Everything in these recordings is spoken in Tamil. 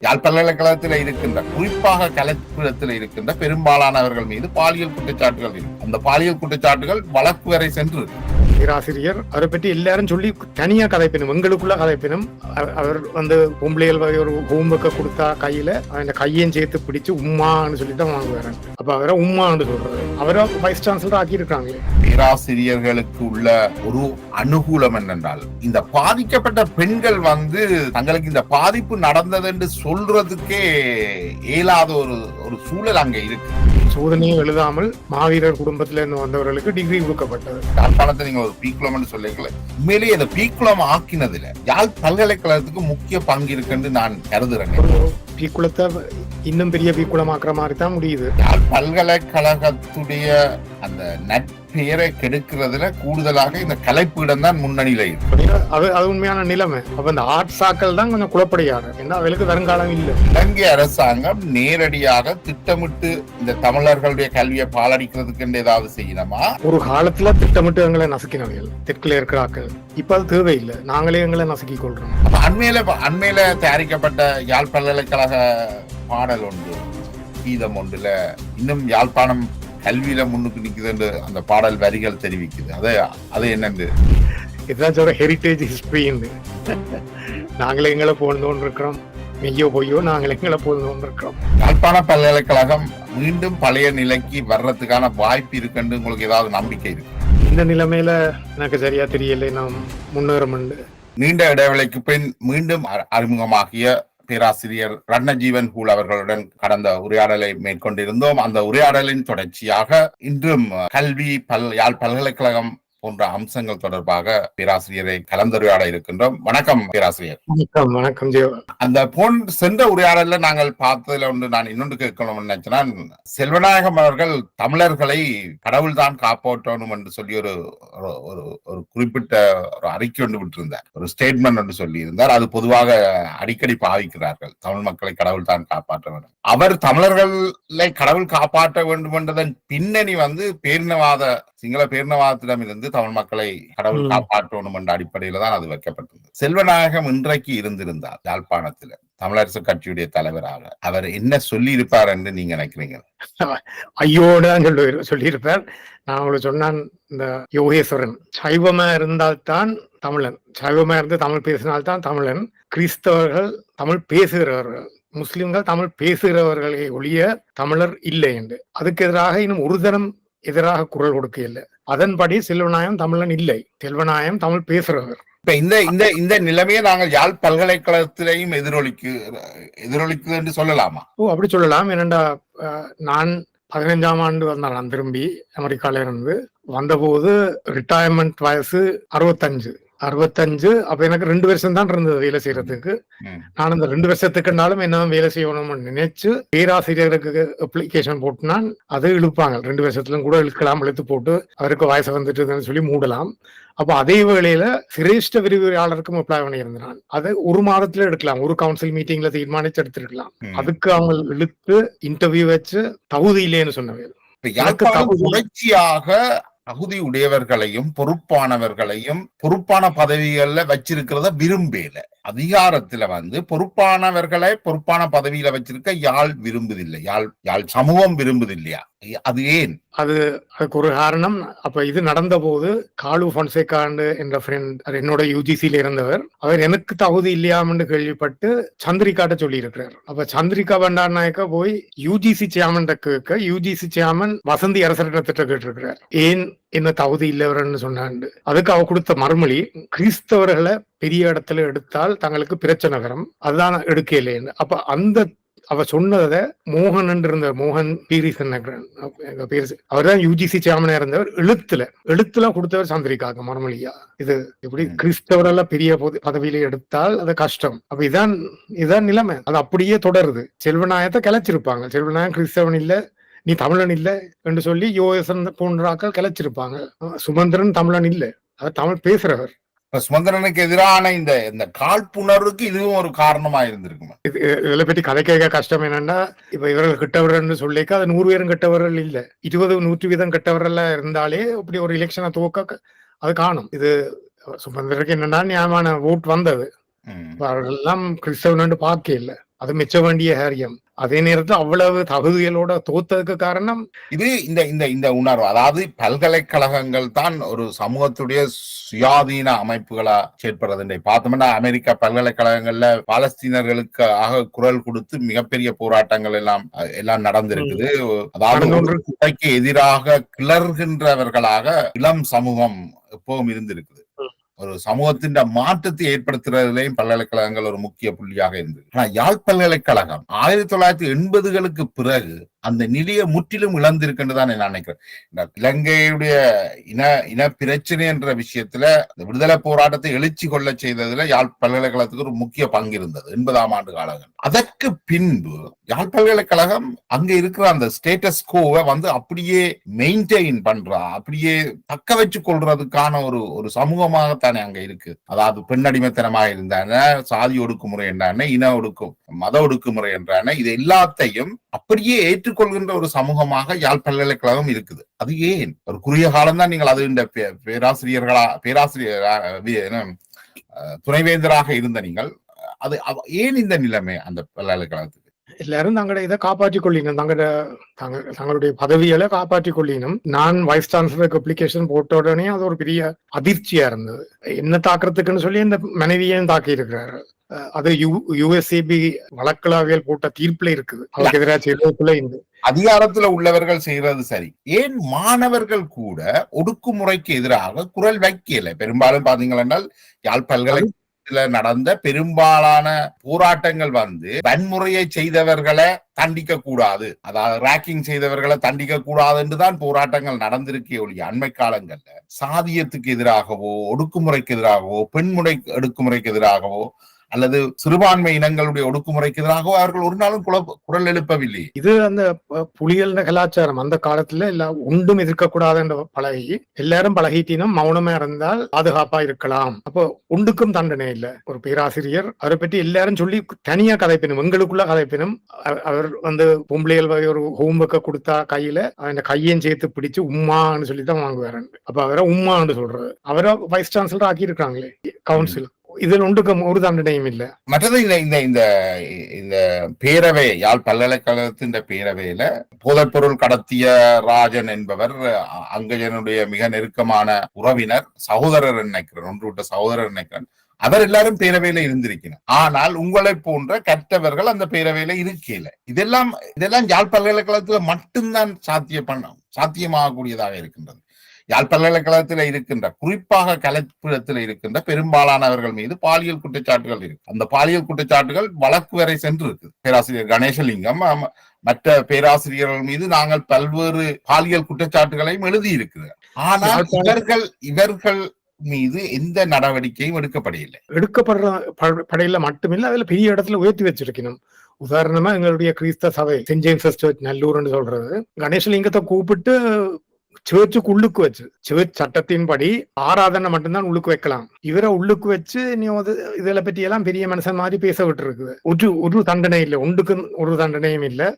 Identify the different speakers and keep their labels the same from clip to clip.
Speaker 1: யாழ் பல்கலைக்கழகத்தில் இருக்கின்ற குறிப்பாக கலைப்பீடத்தில் இருக்கின்ற பெரும்பாலானவர்கள் மீது பாலியல் குற்றச்சாட்டுகள் இருக்கு. அந்த பாலியல் குற்றச்சாட்டுகள் வழக்கு வரை சென்று
Speaker 2: பேராசிரியர் அவரை பற்றி எல்லாரும் சொல்லி தனியா கதைப்பினும், எங்களுக்குள்ள கதைப்பினும். அவர் வந்து பொம்பளைகள் ஒரு ஹோம்ஒர்க்கை கொடுத்தா கையில அந்த கையையும் சேர்த்து பிடிச்சு உம்மான்னு சொல்லிட்டு வாங்குவாரு. அப்ப அவரை உம்மான்னு சொல்றாரு. அவரை வைஸ் சான்சலர் ஆக்கி இருக்காங்களே.
Speaker 1: பேராசிரியர்களுக்கு உள்ள ஒரு அனுகூலம் என்னென்றால், இந்த பாதிக்கப்பட்ட பெண்கள் வந்து தங்களுக்கு இந்த பாதிப்பு நடந்தது என்று சொல்றதுக்கே இயலாத ஒரு சூழல் அங்க இருக்கு.
Speaker 2: சோதனையும் எழுதாமல் மாவீரர் குடும்பத்தில இருந்து வந்தவர்களுக்கு டிகிரி கொடுக்கப்பட்டது.
Speaker 1: யாழ்ப்பாணத்தை நீங்க ஒரு பீக்குளம் சொல்லிக்கல, உண்மையிலேயே அந்த பீக்குளம் ஆக்கினதுல யாழ் பல்கலைக்கழகத்துக்கு முக்கிய பங்கு இருக்குன்னு நான் கருதுறேன்.
Speaker 2: பீக்குளத்தை இன்னும் பெரிய பீக்குளமாக்குற மாதிரி தான் முடியுது.
Speaker 1: யாழ் பல்கலைக்கழகத்துடைய அந்த நட்பெயரை கெடுக்கிறதுல கூடுதலாக இந்த கலைப்பீடம் தான் முன்னணியில இருக்கு.
Speaker 2: அது உண்மையான நிலைமை. அப்ப இந்த ஆட்சாக்கள் தான் கொஞ்சம் குழப்படியாரு. என்ன அவளுக்கு வருங்காலம் இல்லை.
Speaker 1: இலங்கை அரசாங்கம் நேரடியாக திட்டமிட்டு இந்த தமிழர்களுடைய கல்வியை பாலடிக்கிறதுக்கு ஏதாவது செய்யணுமா?
Speaker 2: ஒரு காலத்துல திட்டமிட்டு எங்களை நசுக்கினவர்கள் தெற்குல இருக்கிறாக்கள். இப்ப அது தேவையில்லை, நாங்களே எங்களை நசுக்கி கொள்றோம்.
Speaker 1: அண்மையில தயாரிக்கப்பட்ட யாழ் பல்கலைக்கழக பாடல் ஒன்று, கீதம் ஒன்றுல இன்னும் யாழ்ப்பாணம் கல்வியில முன்னுக்கு நிக்குது அந்த பாடல் வரிகள் தெரிவிக்குது. அது என்னன்னு
Speaker 2: இதுதான் சொல்ற ஹெரிட்டேஜ் ஹிஸ்டரின்னு. நாங்களே எங்களை போனோன்னு இருக்கிறோம். மெய்யோ பொய்யோ நாங்களே எங்களை போனோன்னு இருக்கிறோம்.
Speaker 1: யாழ்ப்பாண பல்கலைக்கழகம் மீண்டும் பழைய நிலைக்கு வர்றதுக்கான வாய்ப்பு இருக்குன்னு உங்களுக்கு ஏதாவது நம்பிக்கை இருக்கு?
Speaker 2: இந்த நிலைமையில எனக்கு சரியா தெரியல. நாம் முன்னேறும்.
Speaker 1: நீண்ட இடைவெளிக்கு பின் மீண்டும் அறிமுகமாகிய பேராசிரியர் ரட்னஜீவன் ஹூல் அவர்களுடன் கடந்த உரையாடலை மேற்கொண்டிருந்தோம். அந்த உரையாடலின் தொடர்ச்சியாக இன்றும் கல்வி யாழ் பல்கலைக்கழகம் போன்ற அம்சங்கள் தொடர்பாக பேராசிரியரை கலந்துரையாட இருக்கின்றோம். வணக்கம் பேராசிரியர்.
Speaker 2: வணக்கம்.
Speaker 1: அந்த சென்ற உரையாடல நாங்கள் பார்த்ததுல ஒன்று நான் இன்னொன்று கேட்கணும்னு நினைச்சேன்னா, செல்வநாயகம் அவர்கள் தமிழர்களை கடவுள் தான் காப்பாற்றணும் என்று சொல்லி ஒரு குறிப்பிட்ட ஒரு அறிக்கை ஒன்று விட்டிருந்தார், ஒரு ஸ்டேட்மெண்ட் ஒன்று சொல்லி இருந்தார். அது பொதுவாக அடிக்கடி பாவிக்கிறார்கள், தமிழ் மக்களை கடவுள் தான் காப்பாற்ற வேண்டும். அவர் தமிழர்களை கடவுள் காப்பாற்ற வேண்டும் என்றதன் பின்னணி வந்து பேரினவாத சிங்கள பேரினவாதத்திடம் இருந்து தமிழ் மக்களை கடவுள் காப்பாற்றணும் என்ற அடிப்படையில தான் அது வைக்கப்பட்டது. செல்வநாயகம் இன்றைக்கு இருந்திருந்தார் யாழ்ப்பாணத்துல தமிழரசு கட்சியுடைய தலைவராக, அவர் என்ன சொல்லி இருப்பார் என்று நீங்க நினைக்கிறீங்க?
Speaker 2: ஐயோட சொல்லியிருப்பார். நான் உங்களுக்கு சொன்னான், இந்த யோகேஸ்வரன் சைவமா இருந்தால்தான் தமிழன், சைவமா இருந்து தமிழ் பேசினால்தான் தமிழன், கிறிஸ்தவர்கள் தமிழ் பேசுகிறவர்கள், முஸ்லிம்கள் தமிழ் பேசுகிறவர்களே ஒழிய தமிழர் இல்லை என்று. அதுக்கு எதிராக இன்னும் ஒரு தரம் எதிராக குரல் கொடுக்க இல்லை. அதன்படி செல்வநாயகம் தமிழன் இல்லை, செல்வநாயகம் தமிழ் பேசுறவர்.
Speaker 1: இப்ப இந்த நிலைமையை நாங்கள் யாழ் பல்கலைக்கழகத்திலையும் எதிரொலிக்குது என்று சொல்லலாமா?
Speaker 2: அப்படி சொல்லலாம். ஏனென்றா நான் 15ஆம் ஆண்டு வந்தேன். நான் திரும்பி அமெரிக்கால இருந்து வந்தபோது ரிட்டையர்மெண்ட் வயசு 65. அப்ப எனக்கு 2 வருஷம் தான் இருந்தது வேலை செய்யறதுக்கு. நான் இந்த 2 வருஷத்துக்குனாலும் என்ன வேலை செய்யணும்னு நினைச்சு பேராசிரியருக்கு அப்ளிகேஷன் போட்டுனான். அது இழுப்பாங்க, 2 வருஷத்துல கூட இழுக்கலாம், இழுத்து போட்டு அவருக்கு வயசு வந்துட்டுன்னு சொல்லி மூடலாம். அப்ப அதே வேளையில சிரேஷ்ட விரிவுரையாளருக்கும் அப்ளை பண்ணியிருந்தான். அதை 1 மாதத்துல எடுக்கலாம், ஒரு கவுன்சில் மீட்டிங்ல தீர்மானிச்சு எடுத்திருக்கலாம். அதுக்கு அவங்க இழுத்து இன்டர்வியூ வச்சு தகுதி இல்லைன்னு சொன்னவர்கள்.
Speaker 1: தகுதி உடையவர்களையும் பொறுப்பானவர்களையும் பொறுப்பான பதவிகள்ல வச்சிருக்கிறத விரும்பல. அதிகாரத்துல வந்து பொறுப்பானவர்களை பொறுப்பான பதவியில வச்சிருக்க யாழ் விரும்புதில்லை, யாழ் சமூகம் விரும்புதில்லையா? அது ஏன்?
Speaker 2: அதுக்கு ஒரு காரணம். அப்ப இது நடந்த போது காலு பொன்சேகாண்டு என்ற ஃப்ரெண்ட், என்னோட யூஜிசியில இருந்தவர், அவர் எனக்கு தகுதி இல்லையாமன்னு கேள்விப்பட்டு சந்திரிகாட்ட சொல்லி இருக்கிறார். அப்ப சந்திரிகா பண்டாரநாயக்கா போய் யூஜிசி சேர்மன் கேட்க, யூஜிசி சேர்மன் வசந்தி அரசரிடத்திட்ட கேட்டிருக்கிறார், ஏன் என்ன தகுதி இல்லவர்னு சொன்னாண்டு. அதுக்கு அவ கொடுத்த மறுமொழி, கிறிஸ்தவர்களை பெரிய இடத்துல எடுத்தால் தங்களுக்கு பிரச்சனை வரும், அதுதான் எடுக்க இல்லைன்னு. அப்ப அவ சொன்னத மோகன் இருந்த மோகன் பீரிசன் அவர் தான் யூஜிசி சேர்மனா இருந்தவர். எழுத்துல கொடுத்தவர் சந்திரிகாக்கு மறுமொழியா. இது எப்படி கிறிஸ்தவரெல்லாம் பெரிய பதவியில எடுத்தால் அது கஷ்டம். அப்ப இதான் நிலைமை. அது அப்படியே தொடருது. செல்வநாயகத்தை கிளச்சிருப்பாங்க, செல்வநாயகம் கிறிஸ்தவன் இல்ல, நீ தமிழன் இல்ல என்று சொல்லி யோகேசன் போன்றாக்கள் கிளச்சிருப்பாங்க. சுமந்திரன் தமிழன் இல்ல, அது தமிழ் பேசுறவர்.
Speaker 1: சுமந்திரனுக்கு எதிரான இந்த காழ்ப்புணர்வுக்கு இதுவும் ஒரு காரணமா இருந்திருக்குமா?
Speaker 2: இதுல பற்றி கதை கேட்க கஷ்டம். என்னன்னா, இப்ப இவர்கள் கிட்டவர்கள் சொல்லிக்க அது 100 பேரும் கிட்டவர்கள் இல்ல, 20-100 வீதம் கிட்டவர்கள் இருந்தாலே அப்படி ஒரு எலெக்ஷனை துவக்க அது காணும். இது சுமந்திரனுக்கு என்னன்னா நியாயமான ஓட் வந்தது. அவர்கள் எல்லாம் கிறிஸ்தவன் பார்க்க இல்லை. அது மிச்ச வேண்டிய காரியம். அதே நேரத்தில் அவ்வளவு தகுதிகளோட தோத்ததுக்கு காரணம்
Speaker 1: இது இந்த இந்த இந்த உணர்வு. அதாவது பல்கலைக்கழகங்கள் தான் ஒரு சமூகத்துடைய சுயாதீன அமைப்புகளா செயற்படுறது. பார்த்தோம்னா அமெரிக்கா பல்கலைக்கழகங்கள்ல பாலஸ்தீனர்களுக்காக குரல் கொடுத்து மிகப்பெரிய போராட்டங்கள் எல்லாம் நடந்திருக்குது. அதாவது குடைக்கு எதிராக கிளர்கின்றவர்களாக இளம் சமூகம் எப்பவும் இருந்திருக்குது. ஒரு சமூகத்தின் மாற்றத்தை ஏற்படுத்துறதுலையும் பல்கலைக்கழகங்கள் ஒரு முக்கிய புள்ளியாக இருந்தது. ஆனா யாழ் பல்கலைக்கழகம் 1980களுக்கு பிறகு அந்த நிலையை முற்றிலும் இழந்திருக்குன்னு தான் நான் நினைக்கிறேன். இந்த இலங்கையுடைய இன பிரச்சனை என்ற விஷயத்துல விடுதலை போராட்டத்தை எழுச்சி கொள்ள செய்ததுல யாழ் பல்கலைக்கழகத்துக்கு ஒரு முக்கிய பங்கு இருந்தது 80ஆம் ஆண்டு காலங்கள். அதற்கு பின்பு யாழ் பல்கலைக்கழகம் அங்க இருக்கிற அந்த ஸ்டேட்டஸ் கோவை அப்படியே மெயின்டைன் பண்றா, அப்படியே தக்க வச்சு கொள்றதுக்கான ஒரு சமூகமாகத்தானே அங்க இருக்கு. அதாவது பெண்ணடிமைத்தனமாக இருந்தான, சாதி ஒடுக்குமுறை என்றான, இன மத ஒடுக்குமுறை என்றான, இது எல்லாத்தையும் அப்படியே ஏற்றுக்கொள்கின்ற ஒரு சமூகமாக யாழ் பல்கலைக்கழகம் இருக்குது. அது ஏன் ஒரு குறுகிய காலம்தான் நீங்கள் அது இந்த துணைவேந்தராக இருந்த நீங்கள் அது ஏன் இந்த நிலைமை அந்த பல்கலைக்கழகத்துக்கு?
Speaker 2: எல்லாரும் தங்களோட இதை காப்பாற்றிக் கொள்ளினும், தங்களுடைய பதவிகளை காப்பாற்றிக் கொள்ளினும். நான் வைஸ் சான்சலருக்கு அப்ளிகேஷன் போட்ட உடனே அது ஒரு பெரிய அதிர்ச்சியா இருந்தது. என்ன தாக்குறதுக்குன்னு சொல்லி இந்த மனைவியையும் தாக்கி இருக்கிறாரு. அது யுஎஸ்ஏபி வழக்களாவியல் போட்ட தீர்ப்புல இருக்குது. அவருக்கு எதிராக செய்யறதுக்குள்ள இந்த
Speaker 1: அதிகாரத்துல உள்ளவர்கள் செய்யறது சரி. ஏன் மாணவர்கள் கூட ஒடுக்குமுறைக்கு எதிராக குரல் வைக்கல? பெரும்பாலும் பாத்தீங்கன்னா யாழ் பல்கலைக்கழகத்துல நடந்த பெரும்பாலான போராட்டங்கள் வன்முறையை செய்தவர்களை தண்டிக்க கூடாது, அதாவது ரேக்கிங் செய்தவர்களை தண்டிக்க கூடாது என்றுதான் போராட்டங்கள் நடந்திருக்கே ஒழிய அண்மை காலங்கள்ல சாதியத்துக்கு எதிராகவோ, ஒடுக்குமுறைக்கு எதிராகவோ, பெண்முறை ஒடுக்குமுறைக்கு எதிராகவோ அல்லது சிறுபான்மை இனங்களுடைய ஒடுக்குமுறைக்கு எதிராக அவர்கள் ஒரு நாளும் குரல் எழுப்பவில்லை.
Speaker 2: இது அந்த புலிகள் கலாச்சாரம் அந்த காலத்துல எல்லாம் ஒன்றும் எதிர்க்கக்கூடாது என்ற பழகி எல்லாரும் பழகிட்டினும் மௌனமா இருந்தால் பாதுகாப்பா இருக்கலாம். அப்போ ஒன்றுக்கும் தண்டனை இல்லை. ஒரு பேராசிரியர் அவரை பற்றி எல்லாரும் சொல்லி தனியா கதைப்பினும், எங்களுக்குள்ள கதைப்பினும். அவர் பொம்பளைகள் ஒரு ஹோம்ஒர்க்கை கொடுத்தா கையில அந்த கையையும் சேர்த்து பிடிச்சு உம்மான்னு சொல்லிதான் வாங்குவாரு. அப்ப அவரை உம்மான்னு சொல்றது. அவரை வைஸ் சான்சலர் ஆக்கி இருக்காங்களே கவுன்சில். இதில் ஒன்றுக்கும் ஒரு தண்டனையும் இல்லை.
Speaker 1: மற்றது இந்த பேரவை, யாழ் பல்கலைக்கழகத்தின் பேரவையில போதைப்பொருள் கடத்திய ராஜன் என்பவர் அங்கஜனுடைய மிக நெருக்கமான உறவினர், சகோதரர் நினைக்கிறேன், ஒன்று விட்ட சகோதரர் நினைக்கிறேன். அவர் எல்லாரும் பேரவையில இருந்திருக்கிறார். ஆனால் உங்களை போன்ற கற்றவர்கள் அந்த பேரவையில இருக்கல. இதெல்லாம் யாழ் பல்கலைக்கழகத்துல மட்டும்தான் சாத்தியமாகக்கூடியதாக இருக்கின்றது. யாழ் பல்கலைக்கழகத்தில் இருக்கின்ற, குறிப்பாக கலைப்பிடத்தில் இருக்கின்ற பெரும்பாலானவர்கள் மீது பாலியல் குற்றச்சாட்டுகள் இருக்கு. அந்த பாலியல் குற்றச்சாட்டுகள் வழக்கு வரை சென்று இருக்கு. பேராசிரியர் கணேசலிங்கம் மற்ற பேராசிரியர்கள் மீது நாங்கள் பல்வேறு பாலியல் குற்றச்சாட்டுகளையும் எழுதி இருக்கிறார். ஆனால் இவர்கள் மீது எந்த நடவடிக்கையும்
Speaker 2: எடுக்கப்படையில மட்டுமில்லை, அதுல பெரிய இடத்துல உயர்த்தி வச்சிருக்கணும். உதாரணமா எங்களுடைய கிறிஸ்தவ சபை சென்ட் ஜேம்சஸ் சர்ச் நல்லூர்னு சொல்றது, கணேசலிங்கத்தை கூப்பிட்டு சேர்ச்சுக்கு உள்ளுக்கு வச்சு, சேர்ச் சட்டத்தின்படி ஆராதனை மட்டும்தான் உள்ளுக்கு வைக்கலாம். இவரை உள்ளுக்கு வச்சு நீ இதுல பற்றி எல்லாம் பெரிய மனுஷன் மாதிரி பேச விட்டு இருக்குது. ஒரு தண்டனை இல்லை, ஒன்றுக்கும் ஒரு தண்டனையும் இல்லை.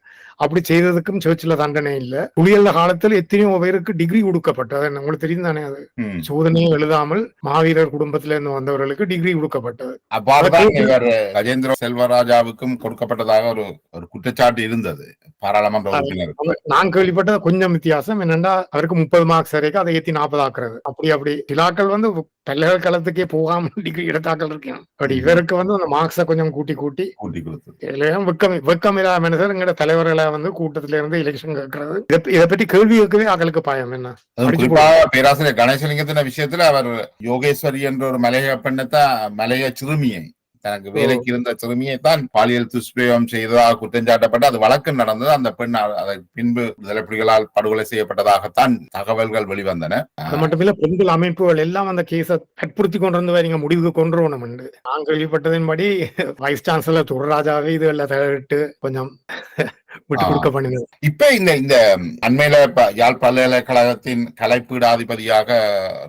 Speaker 2: அப்படி செய்ததுக்கும் சேர்ச்சில தண்டனை இல்லை. புலியல்ல காலத்தில் எத்தனையோ பேருக்கு டிகிரி கொடுக்கப்பட்டது. உங்களுக்கு தெரியும் தானே? அது சோதனையும் எழுதாமல் மாவீரர் குடும்பத்தில இருந்து வந்தவர்களுக்கு டிகிரி கொடுக்கப்பட்டது.
Speaker 1: கஜேந்திர செல்வராஜாவுக்கும் கொடுக்கப்பட்டதாக ஒரு குற்றச்சாட்டு இருந்தது பாராளுமன்ற உறுப்பினர்.
Speaker 2: நான் கேள்விப்பட்ட கொஞ்சம் வித்தியாசம் என்னன்னா, அவருக்கு 30 மார்க்ஸ் வரைக்கும் அதை ஏத்தி 40 ஆக்குறது. அப்படி சிலாக்கள் பல்கலைக்கழகத்துக்கே போகாம டிகிரி எடுத்தாக்கள் இருக்கேன். அப்படி இவருக்கு அந்த மார்க்ஸ கொஞ்சம் கூட்டி கொடுத்து வெக்கம் இல்லாத மனிதர் எங்கட தலைவர்களை கூட்டத்தில இருந்து எலெக்ஷன் கேட்கறது. இதை பற்றி கேள்வி கேட்கவே ஆக்களுக்கு பயம். என்ன
Speaker 1: பேராசிரியர் கணேசலிங்கத்தின் விஷயத்துல அவர் யோகேஸ்வரி என்ற ஒரு மலைய பெண்ணத்தான், மலைய சிறுமியை, தனக்கு வேலைக்கு இருந்த சிறுமியை தான் பாலியல் துஷ்பிரயோகம் செய்ததாக குற்றஞ்சாட்டப்பட்டு அது வழக்கு நடந்தது. அந்த பெண் அதற்கு பின்பு விடுதலைப்புலிகளால் படுகொலை செய்யப்பட்டதாகத்தான் தகவல்கள் வெளிவந்தன.
Speaker 2: அது மட்டுமில்ல, பெண்கள் அமைப்புகள் எல்லாம் அந்த கேஸை கட்புறுத்தி கொண்டு நீங்க முடிவுக்கு கொண்டு வரணும் என்று நான் கேள்விப்பட்டதின்படி வைஸ் சான்சலர் துரராஜாவே இது எல்லாம் கொஞ்சம் விட்டு கொடுக்க பண்ணுங்க.
Speaker 1: இப்ப இந்த அண்மையில யாழ் பல்கலைக்கழகத்தின் கலைப்பீடாதிபதியாக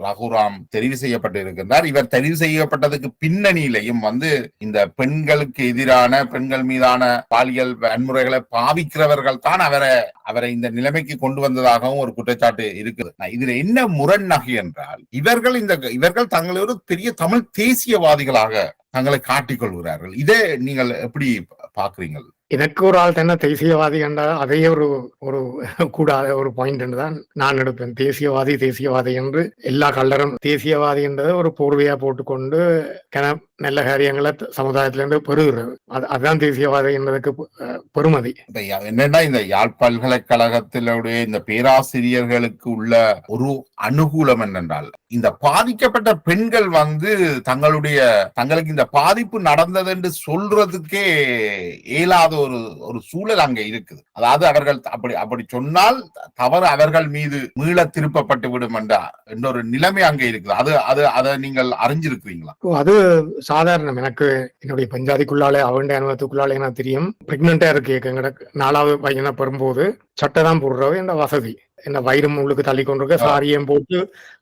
Speaker 1: ரகுராம் தெரிவு செய்யப்பட்டு இருக்கின்றார். இவர் தெரிவு செய்யப்பட்டதுக்கு பின்னணியிலையும் இந்த பெண்களுக்கு எதிரான, பெண்கள் மீதான பாலியல் வன்முறைகளை பாவிக்கிறவர்கள் தான் அவரை இந்த நிலைமைக்கு கொண்டு வந்ததாகவும் ஒரு குற்றச்சாட்டு இருக்குது. இதுல என்ன முரண்நகை என்றால், இவர்கள் தங்களை ஒரு பெரிய தமிழ் தேசியவாதிகளாக தங்களை காட்டிக் கொள்கிறார்கள். இதை நீங்கள் எப்படி பாக்குறீங்க?
Speaker 2: எனக்கு ஒரு ஆள் தானே தேசியவாதி என்றால் அதையே ஒரு ஒரு கூடாத ஒரு பாயிண்ட் என்று தான் நான் எடுப்பேன். தேசியவாதி என்று எல்லா கல்லரும் தேசியவாதி என்றதை ஒரு போர்வையா போட்டுக்கொண்டு நல்ல காரியங்களை சமுதாயத்திலிருந்து பெறுகிறது. அதுதான் தேசியவாதி என்பதற்கு பெருமதி.
Speaker 1: என்னன்னா இந்த யாழ் பல்கலைக்கழகத்திலுடைய இந்த பேராசிரியர்களுக்கு உள்ள ஒரு அனுகூலம் என்னென்றால், இந்த பாதிக்கப்பட்ட பெண்கள் தங்களுக்கு இந்த பாதிப்பு நடந்தது என்று சொல்றதுக்கே இயலாத ஒரு சூழல் அங்க இருக்குது. அதாவது அவர்கள் அப்படி சொன்னால் தவறு அவர்கள் மீது மீள திருப்பப்பட்டு விடும் என்ற ஒரு நிலைமை அங்க இருக்குது. அதை நீங்கள் அறிஞ்சிருக்கிறீங்களா?
Speaker 2: அது சாதாரணம். எனக்கு என்னுடைய பஞ்சாதிக்குள்ளாலே அவனுடைய அனுபவத்துக்குள்ளாலே எனக்கு தெரியும். பிரெக்னண்டா இருக்கு எங்கட 4வது பையனை பெறும்போது சட்டை தான் போடுறவ என்ன வசதி, என்ன வயிறும் உள்ளுக்கு தள்ளி கொண்டிருக்க சாரியம் போட்டு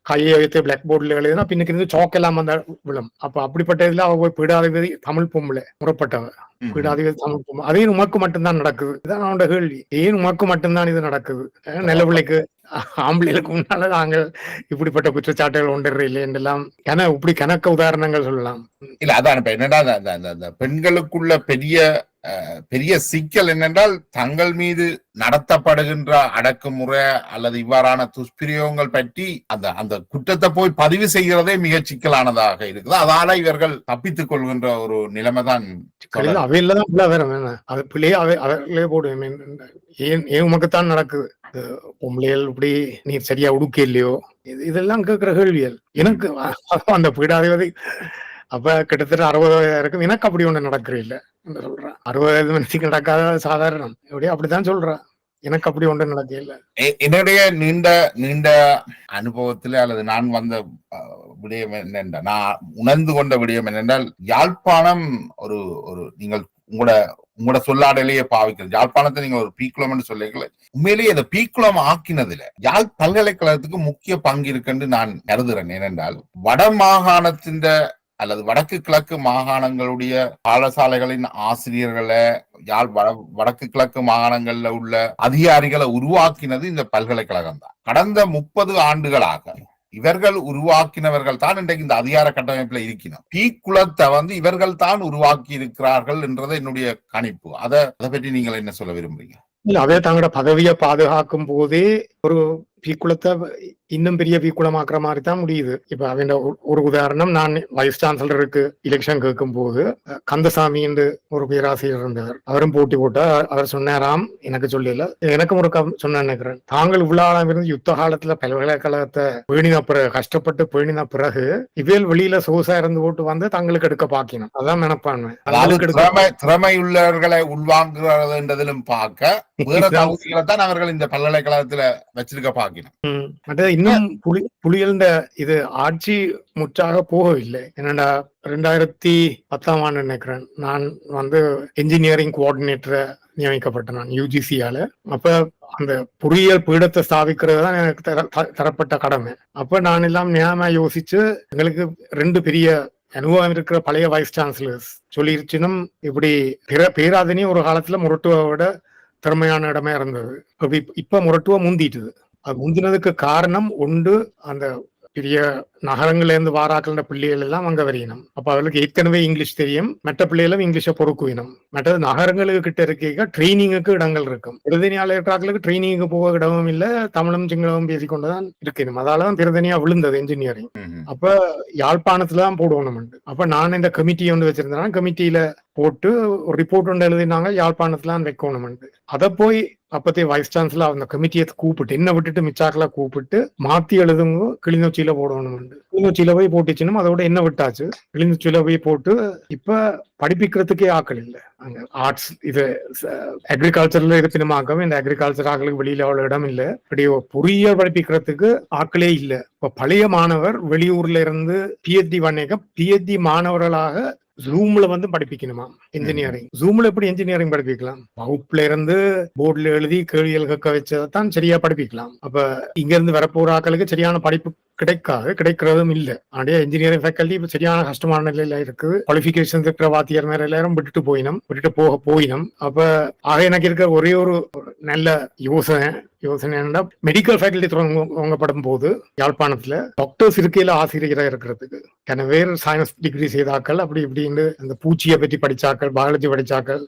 Speaker 2: கையை வைத்து பிளாக் போர்டில் எழுதுனா பின்னுக்கு இருந்து சாக் எல்லாம் வந்த விழும். அப்ப அப்படிப்பட்ட இதுல அவ போய் பீடாதிபதி தமிழ் பொம்பளை முறப்பட்டவ பீடாதிபதி தமிழ் பொம்பளை. அதே உமக்கு மட்டும்தான் நடக்குது. இதான் அவனோட கேள்வி. ஏன் உமக்கு மட்டும்தான் இது நடக்குது? நல்ல பிள்ளைக்கு ஆம்பளைகளுக்கு முன்னால நாங்கள் இப்படிப்பட்ட குற்றச்சாட்டுகள் ஒன்று இல்லை என்றெல்லாம் இப்படி கணக்க உதாரணங்கள் சொல்லலாம்.
Speaker 1: இல்ல அதான் என்னன்னா பெண்களுக்குள்ள பெரிய சிக்கல் என்னென்றால் தங்கள் மீது நடத்தப்படுகின்ற அடக்குமுறை அல்லது இவ்வாறான துஷ்பிரயோகங்கள் பற்றி அந்த குற்றத்தை போய் பதிவு செய்கிறதே மிக சிக்கலானதாக இருக்குது. அதால இவர்கள் தப்பித்துக் கொள்கின்ற ஒரு நிலைமை தான்.
Speaker 2: அவையில்தான் வேற அது பிள்ளையே அவர்களே போடுவேன். ஏன் உமக்குத்தான் நடக்குது? பொம்பளைகள் இப்படி நீ சரியா உடுக்க இல்லையோ? இதெல்லாம் கேட்கிற கேள்விகள். எனக்கு அந்த பீடாதிபதி அப்ப கிட்டத்தட்ட 60 வயதா இருக்கும். எனக்கு அப்படி ஒண்ணு நடக்கிற இல்ல சொல்றேன். 60 வயது மனுஷனுக்கு நடக்காத சாதாரணம். எப்படியா அப்படித்தான் சொல்றேன். எனக்கு அப்படி ஒன்று நடக்க இல்ல.
Speaker 1: என்னுடைய நீண்ட அனுபவத்திலே அல்லது நான் வந்த விடயம் என்னென்றால், நான் உணர்ந்து கொண்ட விடயம் என்னென்றால், யாழ்ப்பாணம் ஒரு நீங்கள் உங்களோட சொல்லாடலையே பாவிக்கிறது. யாழ்ப்பாணத்தை நீங்க ஒரு பீக்குளம் சொல்லிக்கல. உண்மையிலேயே அதை பீக்குளம் ஆக்கினதுல யாழ் பல்கலைக்கழகத்துக்கு முக்கிய பங்கு இருக்குன்னு நான் கருதுறேன். ஏனென்றால் வட மாகாணத்தின் அல்லது வடக்கு கிழக்கு மாகாணங்களுடைய பாடசாலைகளின் ஆசிரியர்களை யாழ் வடக்கு கிழக்கு மாகாணங்கள்ல உள்ள அதிகாரிகளை உருவாக்கினது இந்த பல்கலைக்கழகம் தான். கடந்த 30 ஆண்டுகளாக இவர்கள் உருவாக்கினவர்கள் தான் இன்றைக்கு இந்த அதிகார கட்டமைப்புல இருக்கணும். பீக்குளத்தை இவர்கள் தான் உருவாக்கி இருக்கிறார்கள் என்றது என்னுடைய கணிப்பு. அதை பற்றி நீங்கள் என்ன சொல்ல விரும்புறீங்க?
Speaker 2: இல்ல, அதே தங்களோட பதவியை பாதுகாக்கும் போதே ஒரு பீக்குளத்தை இன்னும் பெரிய பீக்குளமாக்குற மாதிரி தான் முடியுது. இப்ப அவன் ஒரு உதாரணம், நான் வைஸ் சான்சலருக்கு எலெக்ஷன் கேட்கும் போது கந்தசாமி என்று ஒரு பேராசிரியர் இருந்தவர். அவரும் போட்டி போட்டா அவர் சொன்னாராம், எனக்கு சொல்லல, எனக்கும் ஒரு சொன்ன நினைக்கிறேன், தாங்கள் இவ்வளவு இருந்து யுத்த காலத்துல பல்கலைக்கழகத்தை பேணின பிறகு கஷ்டப்பட்டு பேணின பிறகு இவையில் வெளியில சோசா இருந்து போட்டு வந்து தங்களுக்கு எடுக்க பாக்கணும். அதான் நினைப்பாங்க.
Speaker 1: திறமை உள்ளவர்களை உள்வாங்குறதுன்றதிலும் பார்க்க தான் அவர்கள் இந்த பல்கலைக்கழகத்துல வச்சிருக்க பாக்கணும்.
Speaker 2: இன்னும் புலிகள் இது ஆட்சி முற்றாக போகவில்லை. என்னடா 2010ஆம் ஆண்டு நினைக்கிறேன், நான் என்ஜினியரிங் கோஆர்டினேட்டரை நியமிக்கப்பட்டேன் நான் யூஜிசியால. அப்ப அந்த பொறியியல் பீடத்தை ஸ்தாபிக்கிறது தான் எனக்கு தரப்பட்ட கடமை. அப்ப நான் எல்லாம் நியாயமா யோசிச்சு, எங்களுக்கு 2 பெரிய அனுபவம் இருக்கிற பழைய வைஸ் சான்சலர்ஸ் சொல்லிருச்சுனும், இப்படி பேராதனி ஒரு காலத்துல முரட்டுவை விட திறமையான இடமே இருந்தது. இப்ப முரட்டுவ முந்திட்டுது. அது முந்தினதுக்கு காரணம் ஒன்று, அந்த பெரிய நகரங்கள்ல இருந்து வாராக்கள பிள்ளைகள் எல்லாம் அங்க வரையணும். அப்ப அவர்களுக்கு ஏற்கனவே இங்கிலீஷ் தெரியும், மற்ற பிள்ளைகளும் இங்கிலீஷை பொறுக்குவினும். மற்றது நகரங்களுக்கு கிட்ட இருக்க ட்ரைனிங்குக்கு இடங்கள் இருக்கும். பிரதிநியாளர்களுக்கு ட்ரைனிங்கு போக இடமும் இல்ல, தமிழும் சிங்களமும் பேசிக்கொண்டுதான் இருக்கணும். அதாலதான் பிரதனியா விழுந்தது என்ஜினியரிங். அப்ப யாழ்ப்பாணத்துலதான் போடுவோம். அப்ப நான் இந்த கமிட்டி ஒன்று வச்சிருந்தேன். கமிட்டியில போட்டு ஒரு ரிப்போர்ட் ஒன்று எழுதினாங்க, யாழ்ப்பாணத்துலாம் வைக்கணும். அதை போய் அப்பத்தைய வைஸ் சான்சலர் அந்த கமிட்டியை கூப்பிட்டு, என்ன விட்டுட்டு மிச்சாக்கெல்லாம் கூப்பிட்டு மாத்தி எழுதுங்க, கிளிநொச்சியில போடணும். கிளிநொச்சியில போய் போட்டுச்சுன்னா அதோட என்ன விட்டாச்சு, கிளிநொச்சியில போய் போட்டு இப்ப படிப்பிக்கிறதுக்கே ஆக்கள் இல்லை. அங்க ஆர்ட்ஸ் இது அக்ரிகல்ச்சர்ல இருக்கணுமாக்கம், இந்த அக்ரிகல்ச்சர் ஆக்களுக்கு வெளியில அவ்வளவு இடம் இல்லை. இப்படி பொறியியல் படிப்பிக்கிறதுக்கு ஆக்களே இல்லை. இப்ப பழைய மாணவர் வெளியூர்ல இருந்து பிஹெச்டி பண்ணேக்க பிஹெச்டி மாணவர்களாக ஜூம்ல படிப்பிக்கணுமா இன்ஜினியரிங். ஜூம்ல எப்படி இன்ஜினியரிங் படிப்பிக்கலாம்? வகுப்புல இருந்து போர்டுல எழுதி கேள்விகள் கேட்க வச்சதான் சரியா படிப்பிக்கலாம். அப்ப இங்க இருந்து வரப்போற ஆக்களுக்கு சரியான படிப்பு கிடைக்கிறதும் இல்ல. அப்படியே இன்ஜினியரிங் ஃபேக்கல்டி இப்ப சரியான கஷ்டமான நிலையில இருக்குது. குவாலிஃபிகேஷன் இருக்கிற வாத்தியார் மேல எல்லாரும் விட்டுட்டு போயினம். அப்ப ஆக எனக்கு இருக்கிற ஒரே ஒரு நல்ல யோசனை என்னன்னா, மெடிக்கல் ஃபேக்கல்டி தொடங்கப்படும் போது யாழ்ப்பாணத்துல டாக்டர்ஸ் இருக்கையில ஆசிரியராக இருக்கிறதுக்கு எனவே சயின்ஸ் டிகிரி செய்தாக்கள் அப்படி இப்படின்னு அந்த பூச்சியை பற்றி படிச்சாக்கள், பயாலஜி படிச்சாக்கள்,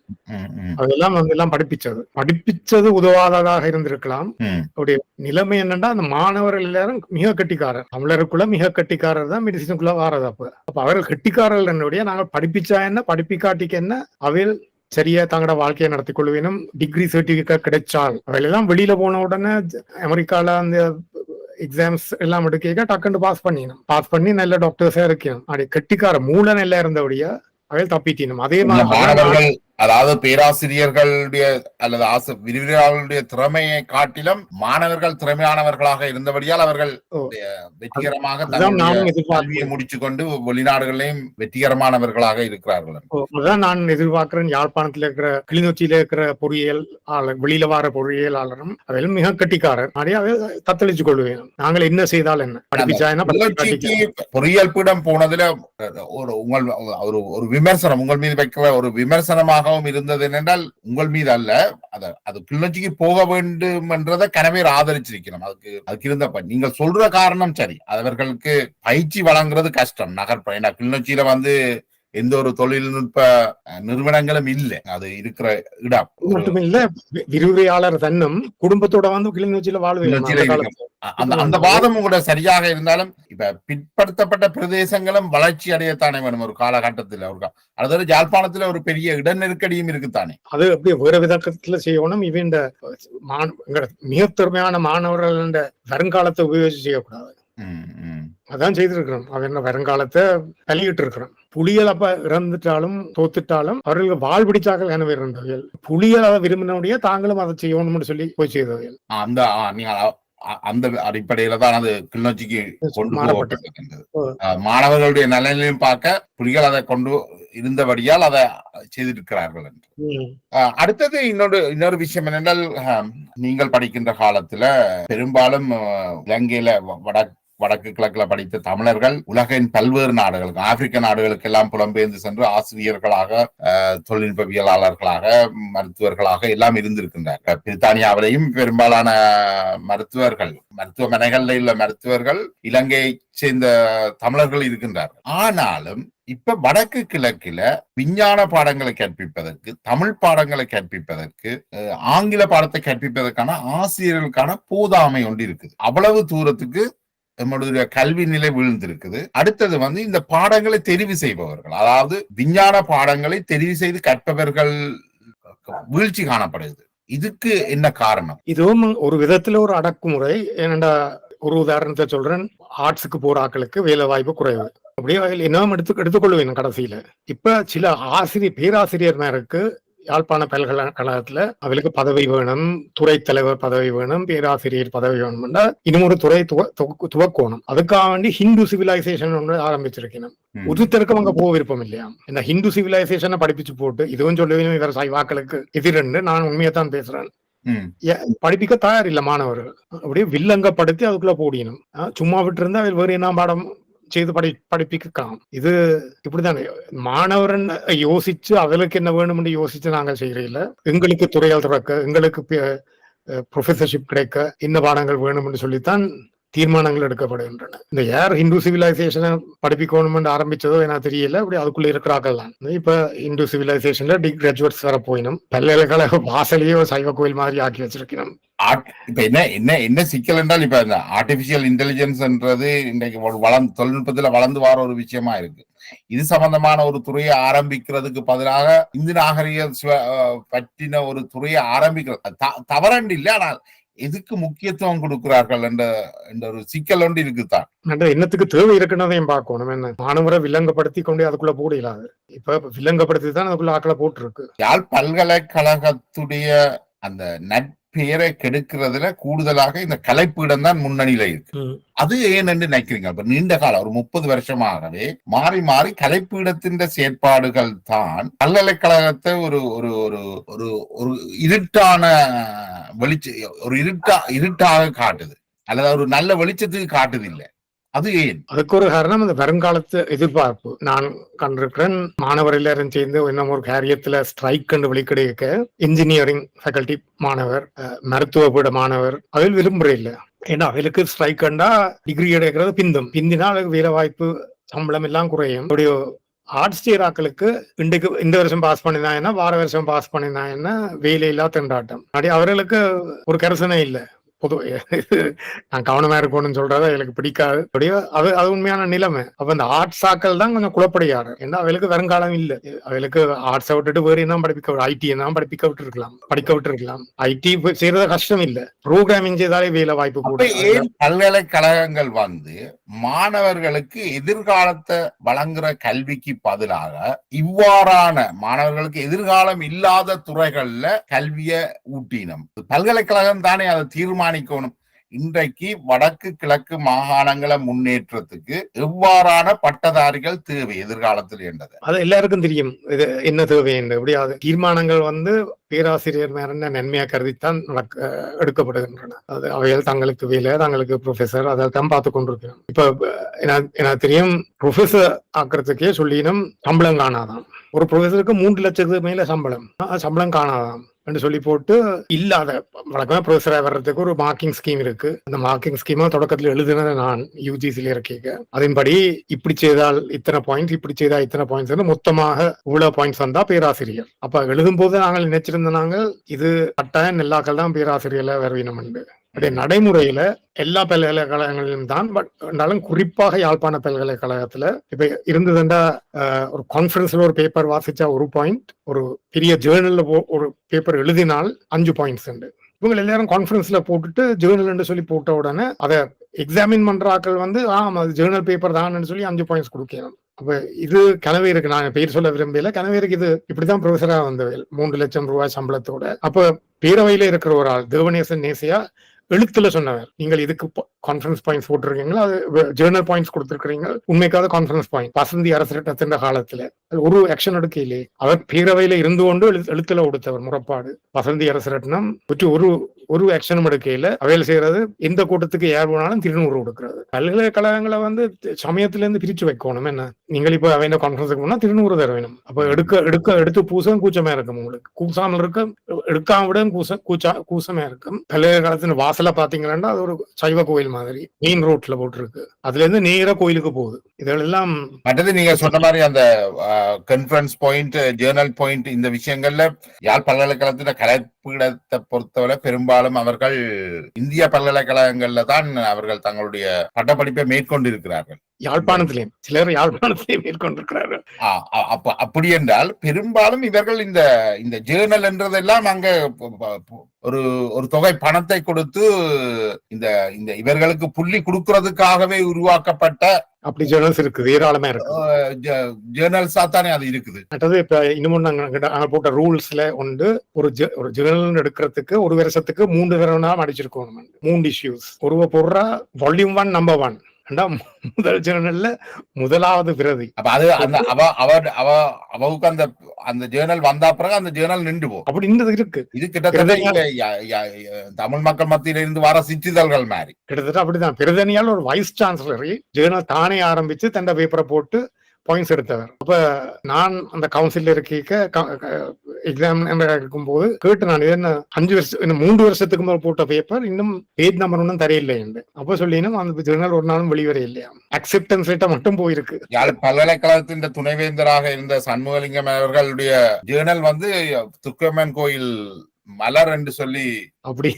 Speaker 2: அதெல்லாம் படிப்பிச்சது உதவாததாக இருந்திருக்கலாம். அப்படி நிலைமை என்னன்னா, அந்த மாணவர்கள் எல்லாரும் மிக கட்டிக்காரர், தமிழருக்குள்ள மிக கட்டிக்காரர் தான் மெடிசினுக்குள்ள வாரது. அப்ப அவர்கள் கட்டிக்காரர்கள் என்னுடைய நாங்கள் படிப்பிச்சா என்ன, படிப்பிக்காட்டிக்கு என்ன, அவையில் சரியா தங்களோட வாழ்க்கையை நடத்தி கொள்வேனும். டிகிரி சர்டிபிகேட் கிடைச்சால் அவையெல்லாம் வெளியில போன உடனே அமெரிக்கால அந்த எக்ஸாம்ஸ் எல்லாம் எடுக்க டக்குன்னு பாஸ் பண்ணி நல்ல டாக்டர்ஸா இருக்கணும். அப்படி கட்டிக்கார மூல நல்லா இருந்தபடியா அவையில் தப்பிட்டினும். அதே மாதிரி
Speaker 1: அதாவது பேராசிரியர்களுடைய அல்லது விரிவுரையாளர்களுடைய திறமையை காட்டிலும் மாணவர்கள் திறமையானவர்களாக இருந்தபடியால் அவர்கள் வெற்றிகரமாக கல்வியை முடிச்சு கொண்டு வெளிநாடுகளையும் வெற்றிகரமானவர்களாக இருக்கிறார்கள்.
Speaker 2: அதான் நான் எதிர்பார்க்கிறேன். யாழ்ப்பாணத்தில் இருக்கிற கிளிநொச்சியில இருக்கிற வெளியில வார பொறியியலாளரும் அவையும் மிக கட்டிக்காரர். தத்தளிச்சு கொள்வேன். நாங்கள் என்ன செய்தால் என்ன, படிப்பிச்சா என்ன.
Speaker 1: பொறியியல் பீடம் போனதுல ஒரு விமர்சனம் உங்கள் மீது வைக்கிற ஒரு விமர்சனமாக இருந்தது என்னென்றால், உங்கள் மீது அல்ல, அது கிளிநொச்சிக்கு போக வேண்டும் என்றதை கனவேர் ஆதரிச்சிருக்கணும். அதுக்கு இருந்த நீங்கள் சொல்ற காரணம் சரி, அவர்களுக்கு பயிற்சி வழங்குறது கஷ்டம். நகர்ப்புற கிளிநொச்சியில எந்த ஒரு தொழில்நுட்ப நிறுவனங்களும் இல்லை. அது இருக்கிற இடம்
Speaker 2: மட்டுமில்ல, விரிவுரையாளர் தன்னும் குடும்பத்தோட கிளிநொச்சியில வாழ்வு.
Speaker 1: அந்த வாதம் கூட சரியாக இருந்தாலும் இப்ப பிற்படுத்தப்பட்ட பிரதேசங்களும் வளர்ச்சி அடையத்தானே வேணும் ஒரு காலகட்டத்தில். அதாவது யாழ்ப்பாணத்துல ஒரு பெரிய இட நெருக்கடியும் இருக்குத்தானே.
Speaker 2: அது அப்படியே வேற விதத்துல செய்யணும். இவன் மிக திறமையான மாணவர்கள் வருங்காலத்தை உபயோகிச்சு செய்யக்கூடாது. அதான் செய்திருக்கிறோம். அவன் வருங்காலத்தை வெளியிட்டு இருக்கிறோம். புலிகள் அப்ப இறந்துட்டாலும் தோத்துட்டாலும் அவர்களுக்கு வாழ் பிடிச்சாக்கள் எனவே இருந்தவர்கள். புலிகள் அதை விரும்பினோடைய தாங்களும் அதை செய்யணும்னு சொல்லி போய் செய்தவர்கள்.
Speaker 1: அந்த அடிப்படையில தான் அது கிளிநொச்சிக்கு கொண்டு போகப்பட்டிருக்கின்றது. மாணவர்களுடைய நலனையும் பார்க்க புலிகள் அதை கொண்டு இருந்தபடியால் அதை செய்திருக்கிறார்கள் என்று. அடுத்தது இன்னொரு விஷயம் என்னென்றால், நீங்கள் படிக்கின்ற காலத்துல பெரும்பாலும் இலங்கையில வடக்கு கிழக்குல படித்த தமிழர்கள் உலகின் பல்வேறு நாடுகளுக்கு, ஆப்பிரிக்க நாடுகளுக்கு எல்லாம் புலம்பெயர்ந்து சென்று ஆசிரியர்களாக, தொழில்நுட்பவியலாளர்களாக, மருத்துவர்களாக எல்லாம் இருந்திருக்கின்றார்கள். பிரித்தானியாவிலையும் பெரும்பாலான மருத்துவமனைகளில் உள்ள மருத்துவர்கள் இலங்கையை சேர்ந்த தமிழர்கள் இருக்கின்றார்கள். ஆனாலும் இப்ப வடக்கு கிழக்கில விஞ்ஞான பாடங்களை கற்பிப்பதற்கு, தமிழ் பாடங்களை கற்பிப்பதற்கு, ஆங்கில பாடத்தை கற்பிப்பதற்கான ஆசிரியர்களுக்கான போதாமை ஒன்று இருக்குது. அவ்வளவு தூரத்துக்கு நம்மளுடைய கல்வி நிலை வீழ்ந்திருக்குது. அடுத்தது இந்த பாடங்களை தெரிவு செய்பவர்கள், அதாவது விஞ்ஞான பாடங்களை தெரிவு செய்து கற்பவர்கள் வீழ்ச்சி காணப்படுது. இதுக்கு என்ன காரணம்?
Speaker 2: இதுவும் ஒரு விதத்துல ஒரு அடக்குமுறை. ஏனென்றா, ஒரு உதாரணத்தை சொல்றேன். ஆர்ட்ஸுக்கு போற ஆட்களுக்கு வேலை வாய்ப்பு குறைவு. அப்படியே இன்னும் எடுத்துக்கொள்வேன். கடைசியில இப்ப சில பேராசிரியர்மாருக்கு யாழ்ப்பாண பல்கலைக்கழகத்துல அவளுக்கு பதவி வேணும், துறை தலைவர் பதவி வேணும், பேராசிரியர் பதவி வேணும்னா இன்னும் ஒரு துறை துவக்கணும். அதுக்காக வேண்டி ஹிந்து சிவிலைசேஷன் ஒன்று ஆரம்பிச்சிருக்கணும். ஒருத்தருக்கும் அங்க போக விருப்பம் இல்லையா? இந்த ஹிந்து சிவிலைசேஷனை படிப்பிச்சு போட்டு இதுவும் சொல்லுவேன் இவர் சைவாக்களுக்கு எதிரென்று நான் உண்மையத்தான் பேசுறேன். படிப்பிக்க தயார் இல்ல மாணவர்கள். அப்படியே வில்லங்கப்படுத்தி அதுக்குள்ள போடணும். சும்மா விட்டு இருந்தா வேறு என்ன பாடம் செய்து படிப்பிக்கலாம். இது இப்படிதான் மாணவரன் யோசிச்சு அவளுக்கு என்ன வேணும்னு யோசிச்சு நாங்கள் செய்யறதில்ல. எங்களுக்கு துறையால் திறக்க, எங்களுக்கு ப்ரொஃபஸர்ஷிப் கிடைக்க என்ன பாடங்கள் வேணும்னு சொல்லித்தான் தீர்மானங்கள் எடுக்கப்படுகின்றன. இந்த யார் ஹிந்து சிவிலைசேஷனை படிப்பிக்கணும் ஆரம்பிச்சதோ எனக்கு தெரியல. அப்படி அதுக்குள்ள இருக்கிறார்கள் தான். இப்ப ஹிந்து சிவிலைசேஷன்ல கிராஜுவேட்ஸ் வர போயினும் பல்கலைக்கழக வாசலையே சைவ கோயில் மாதிரி ஆக்கி வச்சிருக்கணும்.
Speaker 1: இப்ப என்ன சிக்கல் என்றால், இப்ப இந்த ஆர்டிபிஷியல் இன்டெலிஜென்ஸ்ன்றது இன்றைக்கு தொழில்நுட்பத்துல வளர்ந்து வர ஒரு விஷயமா இருக்கு. இது சம்பந்தமான ஒரு துறையை ஆரம்பிக்கிறதுக்கு பதிலாக இந்து நாகரிக பற்றின ஒரு துறையை ஆரம்பிக்கிறது தவறண்டு இல்லை. ஆனால் எதுக்கு முக்கியத்துவம் கொடுக்கிறார்கள் என்ற ஒரு சிக்கல் ஒன்று இருக்குதான்.
Speaker 2: என்னத்துக்கு தேவை இருக்குன்னு பார்க்கணும். என்ன மாணவரை வில்லங்கப்படுத்தி கொண்டு அதுக்குள்ள போடலாது. இப்ப வில்லங்கப்படுத்தி தான் அதுக்குள்ள ஆக்களை போட்டிருக்கு.
Speaker 1: யாழ் பல்கலைக்கழகத்துடைய அந்த நட்பெயரை கெடுக்கிறதுல கூடுதலாக இந்த கலைப்பீடம் தான் முன்னணியில இருக்கு. அது ஏன்னு நினைக்கிறீங்க? இப்ப நீண்ட காலம் ஒரு 30 வருஷமாகவே மாறி மாறி கலைப்பீடத்தின் செயற்பாடுகள் தான் பல்கலைக்கழகத்தை ஒரு ஒரு ஒரு ஒரு ஒரு இருட்டான இருட்டாக காட்டுது, அல்லது ஒரு நல்ல வெளிச்சத்துக்கு காட்டுது இல்லை. அது ஏன்?
Speaker 2: அதுக்கு ஒரு காரணம் அந்த வருங்காலத்து எதிர்பார்ப்பு. நான் கண்டிருக்கிறேன், மாணவர் எல்லாரும் சேர்ந்து இன்னும் ஒரு காரியத்துல ஸ்ட்ரைக் கண்டு வெளிக்கிடைக்க இன்ஜினியரிங் ஃபேக்கல்டி மாணவர், மருத்துவ பீட மாணவர் அதில் விரும்புற இல்ல. ஏன்னா அவளுக்கு ஸ்ட்ரைக் கண்டா டிகிரி எடுக்கிறது பிந்தினா அவளுக்கு வேலை வாய்ப்பு சம்பளம் எல்லாம் குறையும். ஆர்ட்ஸ் சேராக்களுக்கு இன்றைக்கு இந்த வருஷம் பாஸ் பண்ணினாங்கன்னா வார வருஷம் பாஸ் பண்ணினாங்கன்னா வேலையில்லா திண்டாட்டம். அப்படி அவர்களுக்கு ஒரு கரிசனை இல்லை. பொது நான் கவனமா இருக்கணும்னு சொல்றத எனக்கு பிடிக்காது. அப்படியே அது உண்மையான நிலைமை. அப்ப இந்த ஆர்ட்ஸ் ஆக்கள் தான் கொஞ்சம் குழப்படியாரு. ஏன்னா அவளுக்கு வருங்காலம் இல்லை. அவளுக்கு ஆர்ட்ஸை விட்டுட்டு வேறு என்ன ஐடி தான் படிக்க விட்டு இருக்கலாம். ஐடி செய்யறது கஷ்டம் இல்ல, ப்ரோக்ராமிங் செய்தாலே வேலை வாய்ப்பு கூட.
Speaker 1: ஏன் பல்கலைக்கழகங்கள் மாணவர்களுக்கு எதிர்காலத்தை வழங்குற கல்விக்கு பதிலாக இவ்வாறான மாணவர்களுக்கு எதிர்காலம் இல்லாத துறைகள்ல கல்வியை ஊட்டினம்? பல்கலைக்கழகம் தானே அதை தீர்மானிக்கணும். இன்றைக்கு வடக்கு கிழக்கு மாகாணங்களை முன்னேற்றத்துக்கு எவ்வாறான பட்டதாரிகள் தேவை எதிர்காலத்தில் என்றது
Speaker 2: அது எல்லாருக்கும் தெரியும். இது என்ன தேவை என்று எப்படியாவது தீர்மானங்கள் பேராசிரியர் மேல நன்மையா கருதித்தான் எடுக்கப்படுகின்றன. அது அவைகள் தங்களுக்கு வேலை, தங்களுக்கு ப்ரொஃபசர் அதைத்தான் பார்த்து கொண்டிருக்கிறோம். இப்ப எனக்கு தெரியும், ப்ரொஃபசர் ஆக்கிறதுக்கே சொல்லினும் சம்பளம் காணாதான். ஒரு ப்ரொஃபசருக்கு 3 லட்சத்துக்கு மேல சம்பளம் காணாதான் என்று சொல்லி போட்டு இல்லாத வழக்கமா ப்ரொஃபஸரா வர்றதுக்கு ஒரு மார்க்கிங் ஸ்கீம் இருக்கு. அந்த மார்க்கிங் ஸ்கீமை தொடக்கத்தில் எழுதுன நான் யூஜிசில இருக்கேன். அதன்படி இப்படி செய்தால் இத்தனை பாயிண்ட்ஸ், இப்படி செய்தால் இத்தனை பாயிண்ட்ஸ், மொத்தமாக இவ்வளவு பாயிண்ட்ஸ் வந்தா பேராசிரியர். அப்ப எழுதும் போது நாங்கள் நினைச்சிருந்த இது கட்டாயம் எல்லாக்கள் தான் பேராசிரியர்ல வருவினம் உண்டு. அப்படியே நடைமுறையில எல்லா பல்கலைக்கழகங்களிலும் தான். பட் இருந்தாலும் குறிப்பாக யாழ்ப்பாண பல்கலைக்கழகத்துல இப்ப இருந்ததுண்டா ஒரு கான்ஃபரன்ஸ்ல ஒரு பேப்பர் வாசிச்சா 1 பாயிண்ட், ஒரு பெரிய ஜேர்னல்ல ஒரு பேப்பர் எழுதினால் 5 பாயிண்ட்ஸ் உண்டு. இவங்க எல்லாரும் கான்ஃபரன்ஸ்ல போட்டுட்டு ஜேர்னல் சொல்லி போட்ட உடனே அதை எக்ஸாமின் பண்ற ஆக்கள் அது ஜேர்னல் பேப்பர் தான் சொல்லி 5 பாயிண்ட்ஸ் கொடுக்கணும். அப்ப இது கனவே இருக்கு. நான் பெயர் சொல்ல விரும்பல, கனவே இருக்கு. இது இப்படிதான் ப்ரொஃபஸரா வந்தவர்கள் 3 லட்சம் ரூபாய் சம்பளத்தோட. அப்ப பேரவையில இருக்கிற ஒரு ஆள் தேவநேசன் நேசியா எழுத்துல சொன்னவர், நீங்கள் இதுக்கு கான்ஃபரன்ஸ் பாயிண்ட்ஸ் போட்டிருக்கீங்களா, அது ஜேர்னல் பாயிண்ட்ஸ் கொடுத்திருக்கிறீங்க, உண்மைக்காக கான்ஃபரன்ஸ் பாயிண்ட். வசந்தி அரசு காலத்துல ஒரு ஆக்ஷன் எடுக்கையிலே அவர் பேரவையில இருந்து கொண்டு எழுத்துல கொடுத்தவர் முறைப்பாடு. வசந்தி அரசரட்னம் ஒரு ஆக்ஷனும் எடுக்கையில அவையில் செய்யறது எந்த கூட்டத்துக்கு யார் போனாலும் 200 கொடுக்கிறது. பல்கலைக்கழகங்களை சமயத்துல இருந்து பிரிச்சு வைக்கணும். என்ன நீங்கள் இப்ப அவையில கான்ஃபரன்ஸுக்கு போனா 200 தர வேணும். அப்ப எடுத்து பூசம் கூச்சமா இருக்கும். உங்களுக்கு கூசாமல் இருக்க எடுக்காம விட கூசமா இருக்கும். பல்கலைக்கழகத்தின் வாசல பாத்தீங்கன்னா அது ஒரு சைவ கோயில் மாதிரி மெயின் ரோட்ல போட்டுருக்கு. அதுல இருந்து நேர கோயிலுக்கு போகுது. இதெல்லாம்
Speaker 1: மற்றது நீங்க சொன்ன மாதிரி அந்த கான்ஃபரன்ஸ் பாயிண்ட், ஜேர்னல் பாயிண்ட், இந்த விஷயங்கள்ல யாழ் பல்கலைக்கழகத்தின் கலைப்பீடத்தை பொறுத்தவரை பெரும்பாலும் அவர்கள் இந்திய பல்கலைக்கழகங்கள்ல தான் அவர்கள் தங்களுடைய பட்டப்படிப்பை மேற்கொண்டிருக்கிறார்கள்.
Speaker 2: யாழ்ப்பாணத்திலேயும் சிலர் யாழ்ப்பாணத்திலேயே மேற்கொண்டிருக்கிறார்கள்.
Speaker 1: அப்படி என்றால் பெரும்பாலும் இவர்கள் இந்த ஜேர்னல் என்றதெல்லாம் அங்க ஒரு தொகை பணத்தை கொடுத்து இந்த இவர்களுக்கு புள்ளி கொடுக்கறதுக்காகவே உருவாக்கப்பட்ட
Speaker 2: அப்படி ஜேர்னல்ஸ் இருக்குது, ஏராளமா இருக்கு.
Speaker 1: ஜேர்னல்ஸா தானே அது இருக்குது.
Speaker 2: அடுத்தது இப்ப இன்னமும் நாங்க போட்ட ரூல்ஸ்ல ஒரு ஜேர்னல் எடுக்கிறதுக்கு ஒரு வருஷத்துக்கு 3 தடவை அடிச்சிருக்கோம். 3 இஷ்யூஸ் ஒருவ போடுறா. வால்யூம் 1 நம்பர் 1 முதல் ஜேர்னல்ல முதலாவது பிரதி.
Speaker 1: அப்ப அது அவருக்கு அந்த ஜேர்னல் வந்தா பிறகு அந்த ஜேர்னல் நின்று போகும்.
Speaker 2: அப்படி இந்த இருக்கு.
Speaker 1: இது கிட்டத்தட்ட தமிழ் மக்கள் மத்தியில இருந்து வர சிற்றிதழ்கள் மாதிரி
Speaker 2: கிட்டத்தட்ட அப்படிதான். பிரதனியால் ஒரு வைஸ் சான்சலர் ஜேர்னல் தானே ஆரம்பிச்சு தண்ட பேப்பரை போட்டு பாயிண்ட்ஸ் எடுத்தவர். அப்ப நான் அந்த கவுன்சில் இருக்க எக்ஸாம் இருக்கும் போது கேட்டு, நான் என்ன 5 வருஷம் 3 வருஷத்துக்கு மேல போட்ட பேப்பர் இன்னும் பேஜ் நம்பர் ஒன்னும் தெரியல. அப்ப சொல்லினும் அந்த ஜேர்னல் ஒரு நாளும் வெளிவர இல்லையா, அக்செப்டன்ஸ் ரேட்டா மட்டும் போயிருக்கு.
Speaker 1: யாழ் பல்கலைக்கழகத்தின் துணைவேந்தராக இருந்த சண்முகலிங்கம் அவர்களுடைய ஜேர்னல் துர்க்கம்மன் கோயில் மலர் என்று சொல்லி
Speaker 2: அப்படி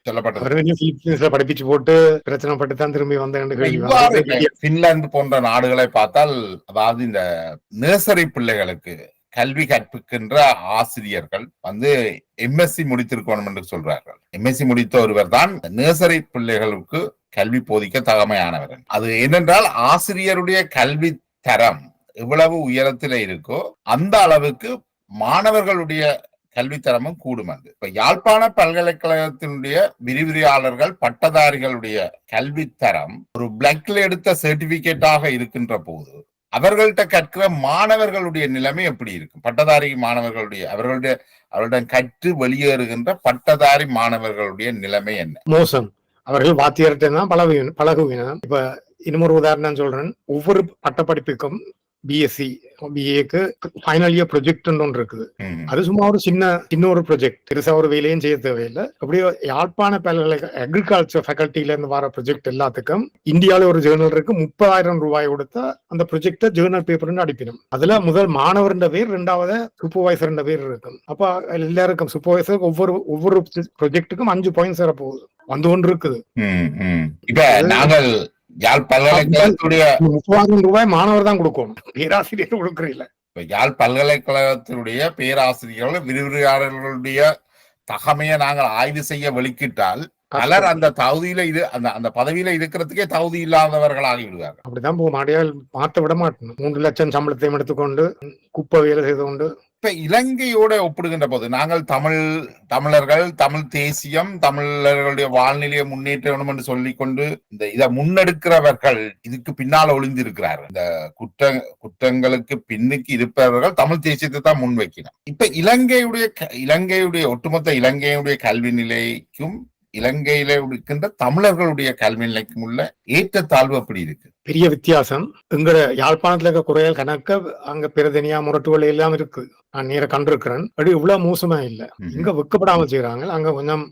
Speaker 1: சொல்லப்பட்டது.
Speaker 2: படிப்பிச்சு போட்டு பிரச்சனை பட்டு தான் திரும்பி வந்தேன்.
Speaker 1: பின்லாந்து போன்ற நாடுகளை பார்த்தால், அதாவது இந்த நர்சரி பிள்ளைகளுக்கு கல்வி கற்பிக்கின்ற ஆசிரியர்கள் எம்எஸ்சி முடித்திருக்கணும் என்று சொல்றார்கள். எம்எஸ்சி முடித்த ஒருவர் தான் நர்சரி பிள்ளைகளுக்கு கல்வி போதிக்க தகமையானவர். அது என்னென்றால் ஆசிரியருடைய கல்வி தரம் எவ்வளவு உயரத்தில் இருக்கோ அந்த அளவுக்கு மாணவர்களுடைய கல்வித்தரமும் கூடும். இப்ப யாழ்ப்பாண பல்கலைக்கழகத்தினுடைய விரிவுரையாளர்கள் பட்டதாரிகளுடைய கல்வித்தரம் ஒரு பிளாக்ல எடுத்த சர்டிபிகேட்டாக இருக்கின்ற போது அவர்கள்ட்ட கற்கிற மாணவர்களுடைய நிலைமை எப்படி இருக்கும்? பட்டதாரி மாணவர்களுடைய அவர்களுடன் கற்று வெளியேறுகின்ற பட்டதாரி மாணவர்களுடைய நிலைமை என்ன?
Speaker 2: மோசம். அவர்கள் வாத்தியார்கிட்ட தான் பழகுவினம். இப்ப இன்னொரு உதாரணம் சொல்றேன். ஒவ்வொரு பட்டப்படிப்புக்கும் பிஎஸ்சி பிஏக்கு ஃபைனல் இயர் ப்ரொஜெக்ட் ஒன்று இருக்குது. அது சும்மா ஒரு சின்ன ஒரு ப்ரொஜெக்ட், பெருசா ஒரு வேலையும் செய்ய தேவையில்லை. அப்படியே யாழ்ப்பாண பல்கலைக்கழக அக்ரிகல்ச்சர் ஃபேக்கல்ட்டில இருந்து வர ப்ரொஜெக்ட் எல்லாத்துக்கும் இந்தியாவில ஒரு ஜேர்னல் இருக்கு. 30,000 ரூபாய் கொடுத்தா அந்த ப்ரொஜெக்ட ஜேர்னல் பேப்பர்னு அடிப்பிடும். அதுல முதல் மாணவர் பேர், ரெண்டாவது சூப்பர்வைசர் பேர் இருக்கும். அப்ப எல்லாருக்கும் சூப்பர்வைசருக்கு ஒவ்வொரு ப்ரொஜெக்டுக்கும் 5 பாயிண்ட்ஸ் வர போகுது, வந்து கொண்டு இருக்குது.
Speaker 1: இப்ப நாங்கள் யாழ் பல்கலைக்கழகத்துடைய
Speaker 2: 30,000 ரூபாய் மாணவர் தான் கொடுக்கணும், பேராசிரியர் கொடுக்கறதில்ல.
Speaker 1: யாழ் பல்கலைக்கழகத்தினுடைய பேராசிரியர்கள் விரிவுரையாளர்களுடைய தகமையை நாங்கள் ஆய்வு செய்ய வெளிக்கிட்டால் பலர் அந்த தகுதியில அந்த பதவியில இருக்கிறதுக்கே தகுதி இல்லாதவர்களாகி விடுவார்கள்.
Speaker 2: அப்படிதான் போகும். அடையாள் மாற்ற விட மாட்டோம். 3 லட்சம் சம்பளத்தையும் எடுத்துக்கொண்டு குப்பை வேலை செய்து கொண்டு.
Speaker 1: இப்ப இலங்கையோட ஒப்பிடுகின்ற போது நாங்கள் தமிழர்கள், தமிழ் தேசியம், தமிழர்களுடைய வாழ்நிலையை முன்னேற்ற வேண்டும் என்று சொல்லிக்கொண்டு இதை முன்னெடுக்கிறவர்கள் இதுக்கு பின்னால் ஒளிந்து இருக்கிறார்கள். இந்த குற்றங்களுக்கு பின்னுக்கு இருப்பவர்கள் தமிழ் தேசியத்தை தான் முன்வைக்கணும். இப்ப இலங்கையுடைய ஒட்டுமொத்த இலங்கையுடைய கல்வி நிலைக்கும் இலங்கையில இருக்கின்ற தமிழர்களுடைய கல்வி நிலைக்கும் உள்ள ஏற்றத்தாழ்வு அப்படி இருக்கு.
Speaker 2: பெரிய வித்தியாசம். எங்க யாழ்ப்பாணத்துல இருக்க குறைகள் கணக்க அங்க பிரதனியா முரட்டுகள் எல்லாம் இருக்கு. நான் நேர கண்டிருக்கிறேன். அப்படி இவ்வளவு மோசமா இல்ல. இங்க வெக்கப்படாம செய்யறாங்க. அங்க கொஞ்சம்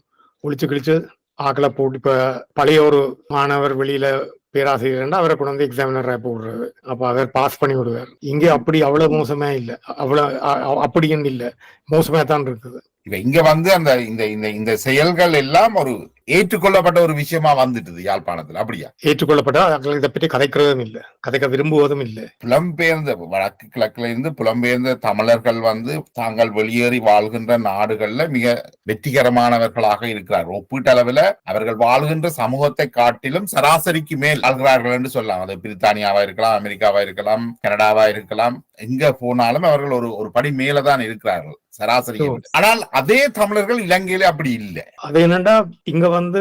Speaker 2: ஒளிச்சு கிழிச்சு ஆக்களை போட்டு, இப்ப பழைய ஒரு மாணவர் வெளியில பேராசிரியர் அவரை கொண்டு வந்து எக்ஸாமினரா போடுறது, அப்ப அவர் பாஸ் பண்ணி விடுவார். இங்கே அப்படி அவ்வளவு மோசமா இல்ல, அப்படின்னு இல்ல, மோசமா தான் இருக்குது.
Speaker 1: இப்ப இங்க வந்து இந்த செயல்கள் எல்லாம் ஒரு ஏற்றுக்கொள்ளப்பட்ட ஒரு விஷயமா வந்துட்டு யாழ்ப்பாணத்துல. அப்படியா?
Speaker 2: ஏற்றுக்கொள்ளப்பட்ட இதை பற்றி கதைக்கிறதும் இல்லை, கதைக்க விரும்புவதும் இல்லை.
Speaker 1: புலம்பெயர்ந்த வடக்கு கிழக்குல இருந்து புலம்பெயர்ந்த தமிழர்கள் வந்து தாங்கள் வெளியேறி வாழ்கின்ற நாடுகள்ல மிக வெற்றிகரமானவர்களாக இருக்கிறார். ஒப்பீட்டளவில் அவர்கள் வாழ்கின்ற சமூகத்தை காட்டிலும் சராசரிக்கு மேல் வாழ்கிறார்கள் என்று சொல்லலாம். அது பிரித்தானியாவா இருக்கலாம், அமெரிக்காவா இருக்கலாம், கனடாவா இருக்கலாம். எங்க போனாலும் அவர்கள் ஒரு படி மேலதான் இருக்கிறார்கள் சராசரி. ஆனால் அதே தமிழர்கள் இலங்கையில அப்படி இல்லை.
Speaker 2: அது என்னண்டா, இங்க வந்து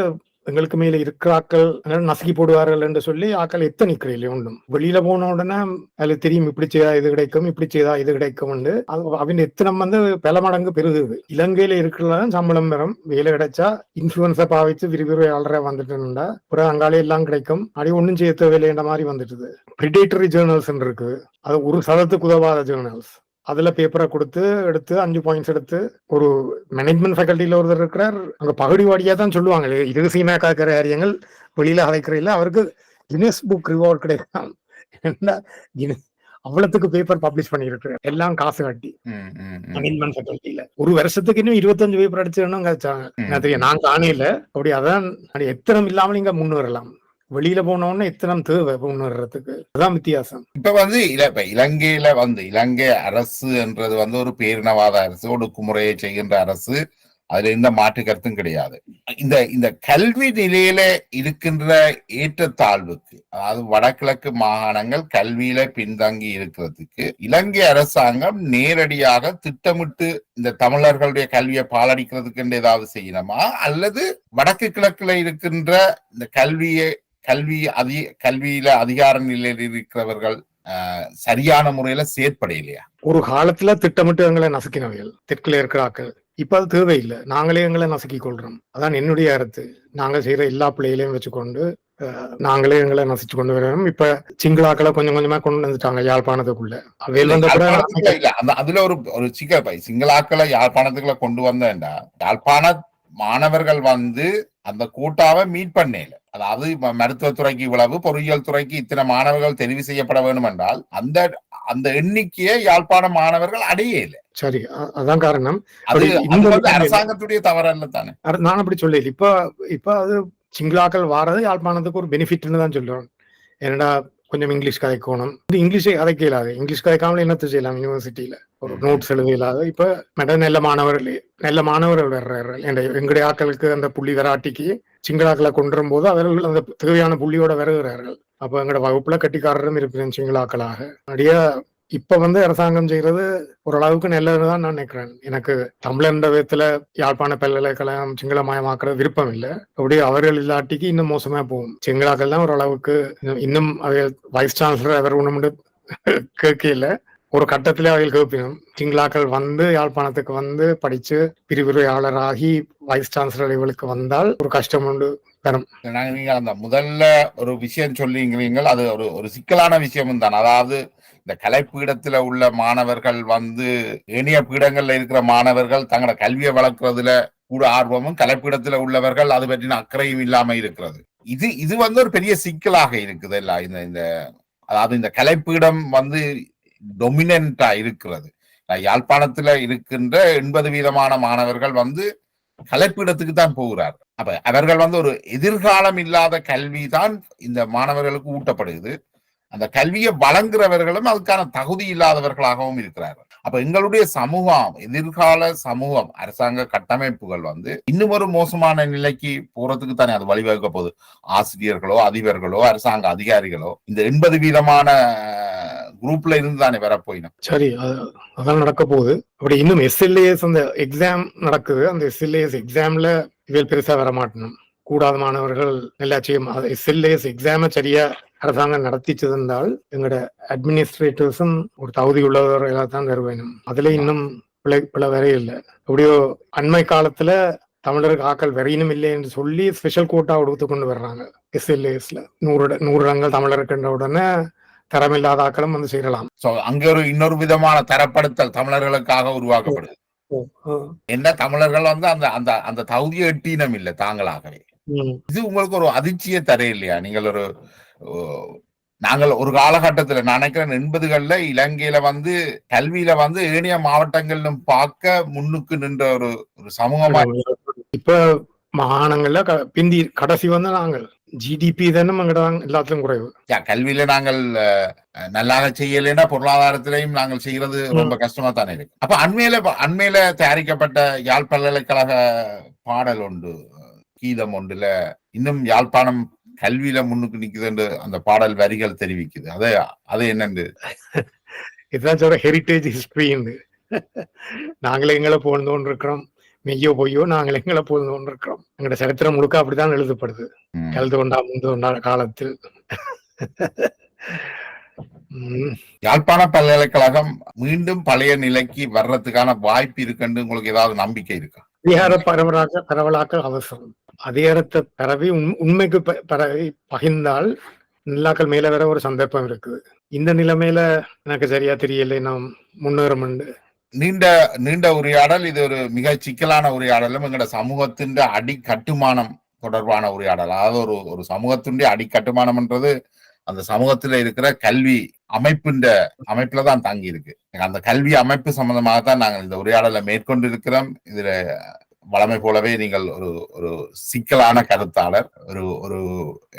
Speaker 2: எங்களுக்கு மேல இருக்கிற ஆக்கள் நசுக்கி போடுவார்கள் என்று சொல்லி ஆக்கள் எத்த நிக்கிறீங்களே ஒன்றும். வெளியில போன உடனே அதுல தெரியும், இப்படி செய்தா இது கிடைக்கும், இப்படி செய்தா இது கிடைக்கும். அவன் எத்தனம் வந்து பல மடங்கு பெருகுது. இலங்கையில இருக்கிறதான் சம்பளம் பெறும், வேலை கிடைச்சா இன்ஃபுளுன்ஸை பாவிச்சு விரிவுரையாளரை வந்துட்டுண்டா அப்புறம் அங்காலே எல்லாம் கிடைக்கும், அப்படி ஒன்றும் செய்ய தேவையில்லைன்ற மாதிரி வந்துட்டுது. பிரிடேட்டரி ஜேர்னல்ஸ் இருக்கு, அது 1% உதவாத ஜேர்னல்ஸ். அதுல பேப்பரை எடுத்து 5 பாயிண்ட்ஸ் எடுத்து ஒரு மேனேஜ்மெண்ட் ஃபேக்கல்ட்டியில ஒருத்தர் இருக்கிறார். அங்க பகுடிவாடியா தான் சொல்லுவாங்க, இது சீனா காக்கிற காரியங்கள் வெளியில அழைக்கிற இல்ல, அவருக்கு கின்னஸ் புக் ரிவார்ட் கிடைக்கும். அவ்வளவுக்கு பேப்பர் பப்ளிஷ் பண்ணிருக்கிறார், எல்லாம் காசு கட்டி. மேனேஜ்மெண்ட் ஃபேக்கல்ட்டியில ஒரு வருஷத்துக்கு இன்னும் 25 பேப்பர் அடிச்சிடணும் தெரியும். நான் காணையில அப்படி. அதான் எத்தனம் இல்லாமல் நீங்க முன்னு வரலாம். வெளியில போனோம்னா எத்தனை தேவை வர்றதுக்கு, அதான் வித்தியாசம்.
Speaker 1: இப்ப வந்து இலங்கையில வந்து இலங்கை அரசு என்றது வந்து ஒரு பேரினவாத அரசு, ஒடுக்குமுறையை செய்கின்ற அரசு. அதுல எந்த மாற்று கருத்தும் கிடையாது. இந்த கல்வி நிலையில இருக்கின்ற ஏற்றத்தாழ்வுக்கு, அதாவது வடகிழக்கு மாகாணங்கள் கல்வியில பின்தங்கி இருக்கிறதுக்கு இலங்கை அரசாங்கம் நேரடியாக திட்டமிட்டு இந்த தமிழர்களுடைய கல்வியை பாலடிக்கிறதுக்கு ஏதாவது செய்யணுமா, அல்லது வடக்கு கிழக்குல இருக்கின்ற இந்த கல்வியில அதிகார நிலையில் இருக்கிறவர்கள் சரியான முறையில செயற்படையிலையா?
Speaker 2: ஒரு காலத்துல திட்டமிட்டு எங்களை நசுக்கினவர்கள் தெற்குல இருக்கிறாக்கள். இப்ப அது தேவையில்லை, நாங்களே எங்களை நசுக்கி கொள்றோம். அதான் என்னுடைய கருத்து. நாங்கள் செய்யற எல்லா பிள்ளைகளையும் வச்சுக்கொண்டு நாங்களே எங்களை நசிச்சு கொண்டு வரணும். இப்ப சிங்களாக்களை கொஞ்சம் கொஞ்சமா கொண்டு வந்துட்டாங்க யாழ்ப்பாணத்துக்குள்ள.
Speaker 1: அதுல ஒரு சிங்களாக்களை யாழ்ப்பாணத்துக்குள்ள கொண்டு வந்தேன்டா, யாழ்ப்பாண மாணவர்கள் வந்து அந்த கூட்டாவை மீட் பண்ணல. அதாவது மருத்துவத்துறைக்கு இவ்வளவு, பொறியியல் துறைக்கு இத்தனை மாணவர்கள் தெரிவு செய்யப்பட வேண்டும் என்றால் அந்த எண்ணிக்கையை யாழ்ப்பாண மாணவர்கள் அடையல.
Speaker 2: சரி, அதான் காரணம்.
Speaker 1: அரசாங்கத்துடைய தவறல்ல தானே.
Speaker 2: நான் அப்படி சொல்லல. இப்ப அது சிங்களாக்கள் வாரது யாழ்ப்பாணத்துக்கு ஒரு பெனிஃபிட்னு தான் சொல்றோம். ஏன்னா கொஞ்சம் இங்கிலீஷ் கதைக்கணும், இங்கிலீஷை கதைக்க இயலாது. இங்கிலீஷ் கதைக்காமல் என்னத்தை செய்யலாம் யூனிவர்சிட்டியில, ஒரு நோட்ஸ் எழுத இயலாது. இப்ப நல்ல மாணவர்கள் வர்றார்கள். எங்களுடைய ஆக்களுக்கு அந்த புள்ளி வராட்டிக்கு சிங்களாக்களை கொண்டுரும் போது அவர்கள் அந்த தேவையான புள்ளியோட வருகிறார்கள். அப்ப எங்களோட வகுப்புல கட்டிக்காரரும் இருக்கிறேன் சிங்களாக்களாக. அப்படியே இப்ப வந்து அரசாங்கம் செய்யறது ஓரளவுக்கு நல்லதுதான் நான் நினைக்கிறேன். எனக்கு தமிழன்ற விதத்துல யாழ்ப்பாண பல்கலைக்கழகம் சிங்களமயமாக்குறது விருப்பம் இல்லை. அப்படியே அவர்கள் இல்லாட்டிக்கு இன்னும் மோசமா போகும். சிங்களாக்கள் தான் ஓரளவுக்கு இன்னும் வைஸ் சான்சலர் அவர் ஒண்ணு கேட்கல, ஒரு கட்டத்துல அவைகள் கேட்பினும் சிங்களாக்கள் வந்து யாழ்ப்பாணத்துக்கு வந்து படிச்சு பிரிவுரையாளராகி வைஸ் சான்சலர் லெவலுக்கு வந்தால் ஒரு கஷ்டம் உண்டு தரும்.
Speaker 1: நீங்க அந்த முதல்ல ஒரு விஷயம் சொல்லிங்கிறீங்க, அது ஒரு ஒரு சிக்கலான விஷயமும் தான். அதாவது இந்த கலைப்பீடத்துல உள்ள மாணவர்கள் வந்து ஏனைய பீடங்கள்ல இருக்கிற மாணவர்கள் தங்களோட கல்வியை வளர்க்கறதுல கூட ஆர்வமும், கலைப்பீடத்துல உள்ளவர்கள் அது பற்றின அக்கறையும் இல்லாம இருக்கிறது. இது வந்து ஒரு பெரிய சிக்கலாக இருக்குது. இல்ல இந்த அதாவது இந்த கலைப்பீடம் வந்து டொமினண்டா இருக்கிறது. யாழ்ப்பாணத்துல இருக்கின்ற 80% மாணவர்கள் வந்து கலைப்பீடத்துக்கு தான் போகிறார். அப்ப அவர்கள் வந்து ஒரு எதிர்காலம் இல்லாத கல்வி தான் இந்த மாணவர்களுக்கு ஊட்டப்படுகிறது. அந்த கல்வியை வழங்குறவர்களும் அதுக்கான தகுதி இல்லாதவர்களாகவும் இருக்கிறார்கள். அப்ப எங்களுடைய சமூகம், எதிர்கால சமூகம், அரசாங்க கட்டமைப்புகள் வந்து இன்னும் ஒரு மோசமான நிலைக்கு போறதுக்கு தானே அது வழிவகுக்க போகுது. ஆசிரியர்களோ, அதிபர்களோ, அரசாங்க அதிகாரிகளோ இந்த 80% குரூப்ல இருந்து தானே வரப்போயிடும்.
Speaker 2: சரி, அதான் நடக்க போகுது. அப்படி இன்னும் SLAS அந்த எக்ஸாம் நடக்குது. அந்த SLAS எக்ஸாம்ல இதில் பெருசா வர மாட்டணும். கூடாத மாணவர்கள் எல்லாச்சையும் SLAS எக்ஸாம சரியா அரசாங்கம் நடத்திச்சதென்றால் எங்களோட அட்மினிஸ்ட்ரேட்டர்ஸும் ஒரு தகுதி உள்ளவர்களாக தான் வருவேணும். அதுல இன்னும் பிழை வரைய இல்லை. எப்படியோ அண்மை காலத்துல தமிழருக்கு ஆக்கள் வரையினும் இல்லை என்று சொல்லி ஸ்பெஷல் கோட்டா கொடுத்து கொண்டு வர்றாங்க. SLASல 100 இடங்கள் தமிழருக்குன்ற உடனே தரமில்லாத ஆக்களும் வந்து சேரலாம்.
Speaker 1: அங்க ஒரு இன்னொரு விதமான தரப்படுத்தல் தமிழர்களுக்காக உருவாக்கப்படுது. என்ன தமிழர்கள் வந்து அந்த அந்த அந்த தகுதியை எட்டினம் இல்லை தாங்களாகவே. இது உங்களுக்கு ஒரு அதிர்ச்சியை தர இல்லையா? நீங்கள் ஒரு நாங்கள் ஒரு காலகட்டத்துல நான் நினைக்கிறேன் 80கள்ல இலங்கையில வந்து கல்வியில வந்து ஏனைய மாவட்டங்களிலும் பார்க்க முன்னுக்கு நின்ற ஒரு சமூகமா.
Speaker 2: இப்ப மாகாணங்கள்ல பிந்தி கடைசி வந்து நாங்கள் ஜிடிபி தானே எல்லாத்திலும் குறைவு.
Speaker 1: கல்வியில நாங்கள் நல்லாக செய்யலைன்னா பொருளாதாரத்திலையும் நாங்கள் செய்யறது ரொம்ப கஷ்டமா தானே இருக்கு. அப்ப அண்மையில தயாரிக்கப்பட்ட யாழ் பல்கலைக்கழக பாடல் ஒன்று, கீதம் ஒன்றுல இன்னும் யாழ்ப்பாணம் கல்வியில முன்னுக்கு நிக்குது அந்த பாடல் வரிகள் தெரிவிக்குது. அது என்னன்னு
Speaker 2: இதுதான் சொல்ற ஹெரிட்டேஜ் ஹிஸ்டரி. நாங்களே எங்களை போழ்ந்தோன்னு இருக்கிறோம், மெய்யோ பொய்யோ நாங்கள் எங்களை போழ்ந்தோன்னு இருக்கிறோம். எங்களோட சரித்திரம் முழுக்க அப்படித்தான் எழுதப்படுது. கல்தோண்டா முந்தோண்டா காலத்தில்.
Speaker 1: யாழ்ப்பாண பல்கலைக்கழகம் மீண்டும் பழைய நிலைக்கு வர்றதுக்கான வாய்ப்பு இருக்குன்னு உங்களுக்கு ஏதாவது நம்பிக்கை இருக்கா?
Speaker 2: அதிகார பரவலாக்க அவசரம். அதிகாரத்தை பரவி உண்மைக்கு பரவி பகிர்ந்தால் நிலாக்கள் மேல வர ஒரு சந்தர்ப்பம் இருக்குது. இந்த நிலைமையில எனக்கு சரியா தெரியலை நாம் முன்னேறும்.
Speaker 1: நீண்ட உரையாடல். இது ஒரு மிக சிக்கலான உரையாடலும் எங்களோட சமூகத்தின் அடிக்கட்டுமானம் தொடர்பான உரையாடல். அதாவது ஒரு சமூகத்தினுடைய அடிக்கட்டுமானம்ன்றது அந்த சமூகத்துல இருக்கிற கல்வி அமைப்புலதான் தாங்கி இருக்கு. அந்த கல்வி அமைப்பு சம்பந்தமாகத்தான் நாங்கள் இந்த உரையாடலை மேற்கொண்டு இருக்கிறோம். இதுல வளமை போலவே நீங்கள் ஒரு சிக்கலான கருத்தாளர், ஒரு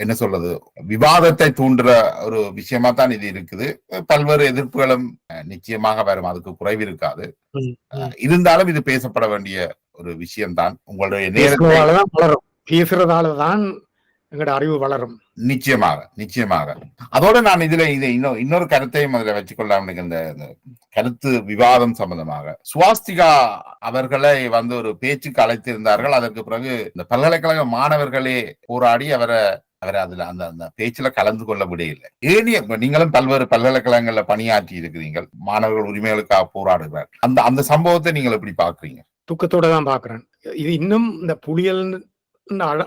Speaker 1: என்ன சொல்றது, விவாதத்தை தூண்டுற ஒரு விஷயமா தான் இது இருக்குது. பல்வேறு எதிர்ப்புகளும் நிச்சயமாக வரும், அதுக்கு குறைவு இருக்காது. இருந்தாலும் இது பேசப்பட வேண்டிய ஒரு விஷயம்தான். உங்களுடைய நேரத்தை
Speaker 2: பேசுறதாலதான் எங்களோட அறிவு வளரும்.
Speaker 1: நிச்சயமாக. அதோட நான் இதுல இன்னொரு கருத்தையும் அதுல வச்சுக்கொள்ளலாம். இந்த கருத்து விவாதம் சம்பந்தமாக சுவாஸ்திகா அவர்களை வந்து ஒரு பேச்சுக்கு அழைத்திருந்தார்கள். அதற்கு பிறகு இந்த பல்கலைக்கழக மாணவர்களே போராடி அவரை அதுல அந்த பேச்சுல கலந்து கொள்ள முடியல. நீங்களும் பல்வேறு பல்கலைக்கழகங்கள்ல பணியாற்றி இருக்கிறீங்க, மாணவர்கள் உரிமைகளுக்காக போராடுகிறார். அந்த சம்பவத்தை நீங்கள் எப்படி பாக்குறீங்க?
Speaker 2: தூக்கத்தோட தான் பாக்குறேன். இது இன்னும் இந்த புலியல்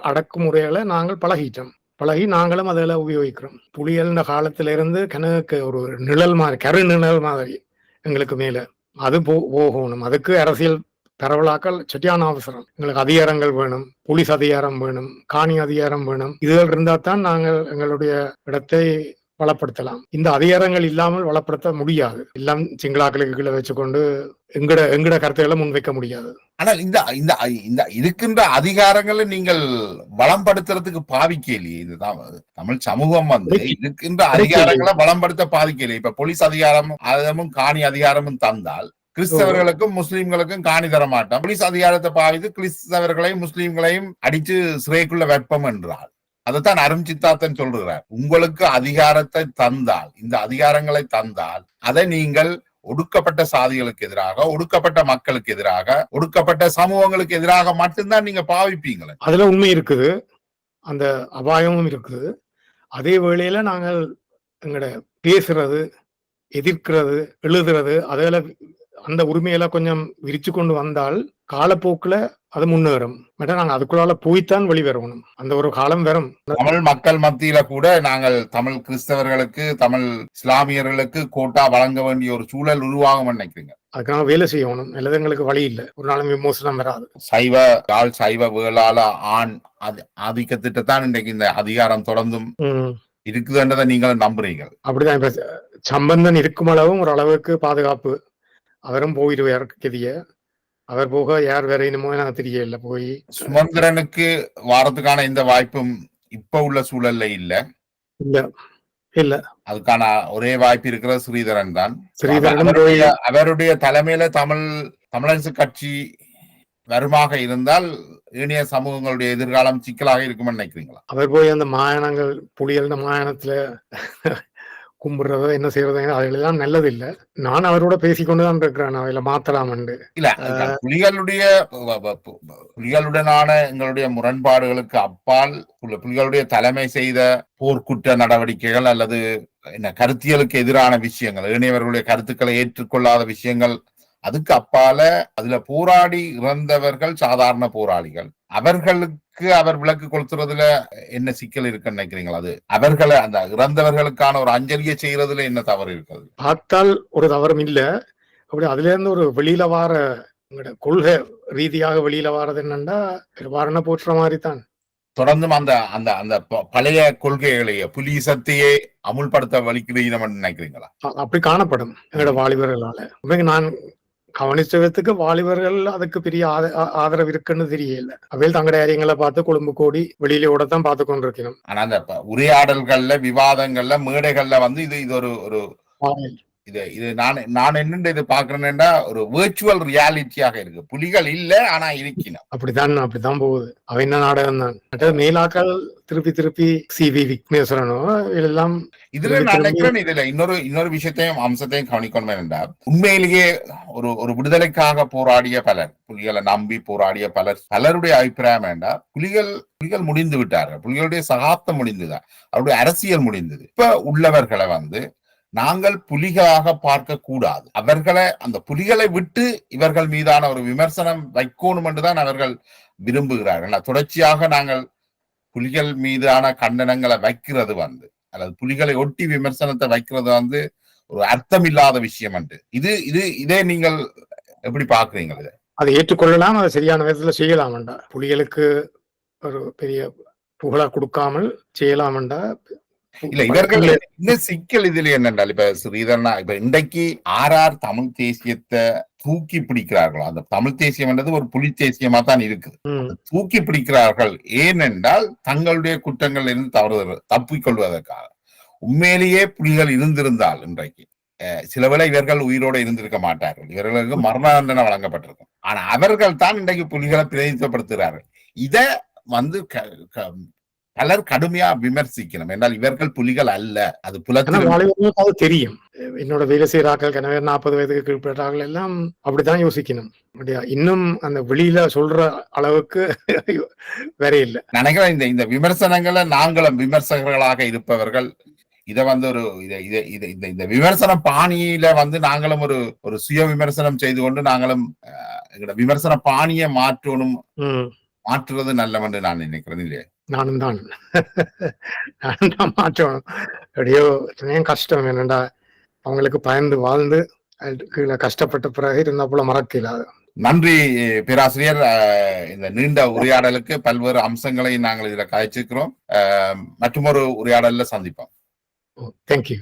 Speaker 2: அடக்குமுறைகளை நாங்கள் பழகி நாங்களும் அதில் உபயோகிக்கிறோம். புலியல்ன்ற காலத்துல இருந்து கணக்கு ஒரு நிழல் மாதிரி, கரு நிழல் மாதிரி எங்களுக்கு மேல அது போகணும். அதுக்கு அரசியல் பரவலாக்கல் சரியான அவசரம். எங்களுக்கு அதிகாரங்கள் வேணும், போலீஸ் அதிகாரம் வேணும், காணி அதிகாரம் வேணும். இதுகள் இருந்தா தான் நாங்கள் எங்களுடைய இடத்தை வளப்படுத்தலாம். இந்த அதிகாரங்கள் இல்லாமல் வளப்படுத்த முடியாது. எல்லாம் சிங்களாக்களுக்கு கீழே வச்சுக்கொண்டு எங்கட கருத்துக்களை முன்வைக்க முடியாது.
Speaker 1: ஆனால் இந்த இருக்கின்ற அதிகாரங்களை நீங்கள் வளம்படுத்துறதுக்கு பாவிக்கலையே. இதுதான் தமிழ் சமூகம் வந்து இருக்கின்ற அதிகாரங்களை வளம்படுத்த பாதிக்கலையே. இப்ப போலீஸ் அதிகாரமும் காணி அதிகாரமும் தந்தால் கிறிஸ்தவர்களுக்கும் முஸ்லீம்களுக்கும் காணி தர மாட்டோம். போலீஸ் அதிகாரத்தை பாவித்து கிறிஸ்தவர்களையும் முஸ்லீம்களையும் அடிச்சு சிறைக்குள்ள வெப்பம் என்றால் அதைத்தான் அரும் சித்தார்த்தன் சொல்றார். உங்களுக்கு அதிகாரத்தை தந்தால், இந்த அதிகாரங்களை தந்தால், அதை நீங்கள் ஒடுக்கப்பட்ட சாதிகளுக்கு எதிராக, ஒடுக்கப்பட்ட மக்களுக்கு எதிராக, ஒடுக்கப்பட்ட சமூகங்களுக்கு எதிராக மட்டும்தான் நீங்க பாவிப்பீங்களே.
Speaker 2: அதுல உண்மை இருக்குது, அந்த அபாயமும் இருக்குது. அதே வேளையில நாங்கள் எங்கட பேசுறது, எதிர்க்கிறது, எழுதுறது, அதில் அந்த உரிமையெல்லாம் கொஞ்சம் விரிச்சு கொண்டு வந்தால் காலப்போக்குல அது முன்னேறும். நாங்க அதுக்குள்ளால போய்த்தான் வெளிவரணும். அந்த ஒரு காலம் வரும்.
Speaker 1: தமிழ் மக்கள் மத்தியில கூட நாங்கள் தமிழ் கிறிஸ்தவர்களுக்கு, தமிழ் இஸ்லாமியர்களுக்கு கோட்டா வழங்க வேண்டிய ஒரு சூழல் உருவாகும் நினைக்கிறீங்க?
Speaker 2: அதுக்கு நாங்க வேலை செய்யணும். அல்லது எங்களுக்கு வழி இல்லை. ஒரு நாளும் விமோசனம் வராது.
Speaker 1: சைவ வேளாள ஆண் ஆதிக்கத்திட்ட தான் இன்றைக்கு இந்த அதிகாரம் தொடர்ந்தும் இருக்குதுன்றதை நீங்கள் நம்புறீங்க?
Speaker 2: அப்படிதான். இப்ப சம்பந்தன் இருக்கும் அளவும் ஒரு அளவுக்கு பாதுகாப்பு. அவரும் போயிடுவார் கெதிய. அவர் போக யார் வேற இனமோ எனக்கு தெரியல. போய்
Speaker 1: சுமந்திரனுக்கு வாரத்துக்கான இந்த வாய்ப்பும் இப்ப உள்ள சூழல்ல இல்ல.
Speaker 2: இல்ல
Speaker 1: அதுக்கான ஒரே வாய்ப்பு இருக்கிற ஸ்ரீதரன் தான்.
Speaker 2: ஸ்ரீதரன்
Speaker 1: அவருடைய தலைமையில தமிழரசு கட்சி வருமாக இருந்தால் ஏனைய சமூகங்களுடைய எதிர்காலம் சிக்கலாக இருக்கும்னு நினைக்கிறீங்களா?
Speaker 2: அவர் போய் அந்த மாயனங்கள் புலிகள் மாயனத்துல கும்பிடுறதோ என்ன செய்யறதோ அதெல்லாம் நல்லது இல்ல. நான் அவரோட பேசிக்கொண்டுதான் இருக்கிறேன். அவையில மாத்தலாம்
Speaker 1: இல்ல. புலிகளுடனான எங்களுடைய முரண்பாடுகளுக்கு அப்பால் புலிகளுடைய தலைமை செய்த போர்க்குற்ற நடவடிக்கைகள் அல்லது என்ன கருத்தியலுக்கு எதிரான விஷயங்கள், ஏனையவர்களுடைய கருத்துக்களை ஏற்றுக்கொள்ளாத விஷயங்கள், அதுக்கு அப்பால அதுல போராடி இறந்தவர்கள் சாதாரண போராளிகள். அவர்களுக்கு அவர் விளக்கு கொடுத்துறதுல என்ன சிக்கல் இருக்குன்னு நினைக்கிறீங்களா? அது அவர்களை அந்த இறந்தவர்களுக்கான ஒரு அஞ்சலியை செய்யறதுல என்ன தவறு இருக்கிறது?
Speaker 2: பார்த்தால் ஒரு தவறும் இல்ல. அப்படி அதுல இருந்து ஒரு வெளியில வார கொள்கை ரீதியாக வெளியில வாரது என்னன்னா வாரண போற்ற மாதிரி தான்
Speaker 1: தொடர்ந்தும் அந்த அந்த அந்த பழைய கொள்கைகளையே புலிசத்தையே அமுல்படுத்த வலிக்கிறீங்க நினைக்கிறீங்களா?
Speaker 2: அப்படி காணப்படும் எங்களோட வாலிபர்களால. நான் கவனிச்சதுக்கு வாலிபர்கள் அதுக்கு பெரிய ஆதரவு இருக்குன்னு தெரியல. அவையில் தங்களுடைய அறியங்களை பார்த்து கொழும்பு கோடி வெளியிலோட தான் பார்த்து கொண்டிருக்கணும்.
Speaker 1: ஆனா அந்த உரையாடல்கள்ல, விவாதங்கள்ல, மேடைகள்ல இது ஒரு இது நான் என்னன்னு இது பாக்குறேன்னா ஒரு விர்ச்சுவல் ரியாலிட்டியாக இருக்கு. புலிகள் இல்ல, ஆனா இருக்கணும்.
Speaker 2: அப்படிதான் போகுது. அவ என்ன நாடகம் தான் மேலாக்கள் திருப்பி CV விக்னேஸ்வரனோ எல்லாம்
Speaker 1: இதுல நான் நினைக்கிறேன். இதுல இன்னொரு விஷயத்தையும் அம்சத்தையும் கவனிக்கணும் என்றால், உண்மையிலேயே ஒரு விடுதலைக்காக போராடிய பலர், புலிகளை நம்பி போராடிய பலருடைய அபிப்பிராயம் வேண்டாம், புலிகள் முடிந்து விட்டார்கள், புலிகளுடைய சகாப்தம் முடிந்துதான், அவருடைய அரசியல் முடிந்தது. இப்ப உள்ளவர்களை நாங்கள் புலிகளாக பார்க்க கூடாது. அந்த புலிகளை விட்டு இவர்கள் மீதான ஒரு விமர்சனம் வைக்கணும் என்றுதான் அவர்கள் விரும்புகிறார்கள். தொடர்ச்சியாக நாங்கள் புலிகள் மீதான கண்டனங்களை வைக்கிறது அல்லது புலிகளை ஒட்டி விமர்சனத்தை வைக்கிறது ஒரு அர்த்தம் இல்லாத விஷயம் என்று இதே நீங்கள் எப்படி பாக்குறீங்க?
Speaker 2: அதை ஏற்றுக்கொள்ளலாம், அதை சரியான விதத்துல செய்யலாம். புலிகளுக்கு ஒரு பெரிய புகழா கொடுக்காமல் செய்யலாம்.
Speaker 1: இல்ல, இவர்கள் இந்த சிக்கல் இதுல என்னென்றால், இப்ப ஸ்ரீதரனா இப்ப இன்றைக்கு ஆர் தமிழ் தேசியத்தை தூக்கி பிடிக்கிறார்களோ, அந்த தமிழ் தேசியம் என்றது ஒரு புலி தேசியமா தான் இருக்குது. தூக்கி பிடிக்கிறார்கள் ஏனென்றால் தங்களுடைய குற்றங்கள் இருந்து தப்பிக்கொள்வதற்காக. உண்மையிலேயே புலிகள் இருந்திருந்தால் இன்றைக்கு சிலவேளை இவர்கள் உயிரோடு இருந்திருக்க மாட்டார்கள், இவர்களுக்கு மரண தண்டனை வழங்கப்பட்டிருக்கும். ஆனா அவர்கள் தான் இன்றைக்கு புலிகளை பிரதிநிதித்துவப்படுத்துகிறார்கள். இத பலர் கடுமையா விமர்சிக்கணும். என்றால் இவர்கள் புலிகள் அல்ல, அது
Speaker 2: புலத்தில் தெரியும். என்னோட வேலை செய்யறாக்கள் 40 வயதுக்கு கீழ்பட்டார்கள் எல்லாம் அப்படித்தான் யோசிக்கணும். இன்னும் அந்த வெளியில சொல்ற அளவுக்கு வேற இல்லை
Speaker 1: நினைக்கிறேன். இந்த விமர்சனங்களை நாங்களும் விமர்சகர்களாக இருப்பவர்கள் இத இந்த விமர்சன பாணியில நாங்களும் ஒரு சுய விமர்சனம் செய்து கொண்டு நாங்களும் விமர்சன பாணியை மாற்றுறது நல்லவென்று நான் நினைக்கிறேன். இல்லையா?
Speaker 2: நானும் தான் மாற்றணும். எப்படியோ கஷ்டம் என்னண்டா அவங்களுக்கு பயந்து வாழ்ந்து கஷ்டப்பட்ட பிறகு இருந்தா போல மறக்கல.
Speaker 1: நன்றி பேராசிரியர். இந்த நீண்ட உரையாடலுக்கு பல்வேறு அம்சங்களை நாங்கள் இதுல காய்ச்சிருக்கிறோம். மற்றொரு உரையாடல்ல சந்திப்போம்.
Speaker 2: தேங்க்யூ.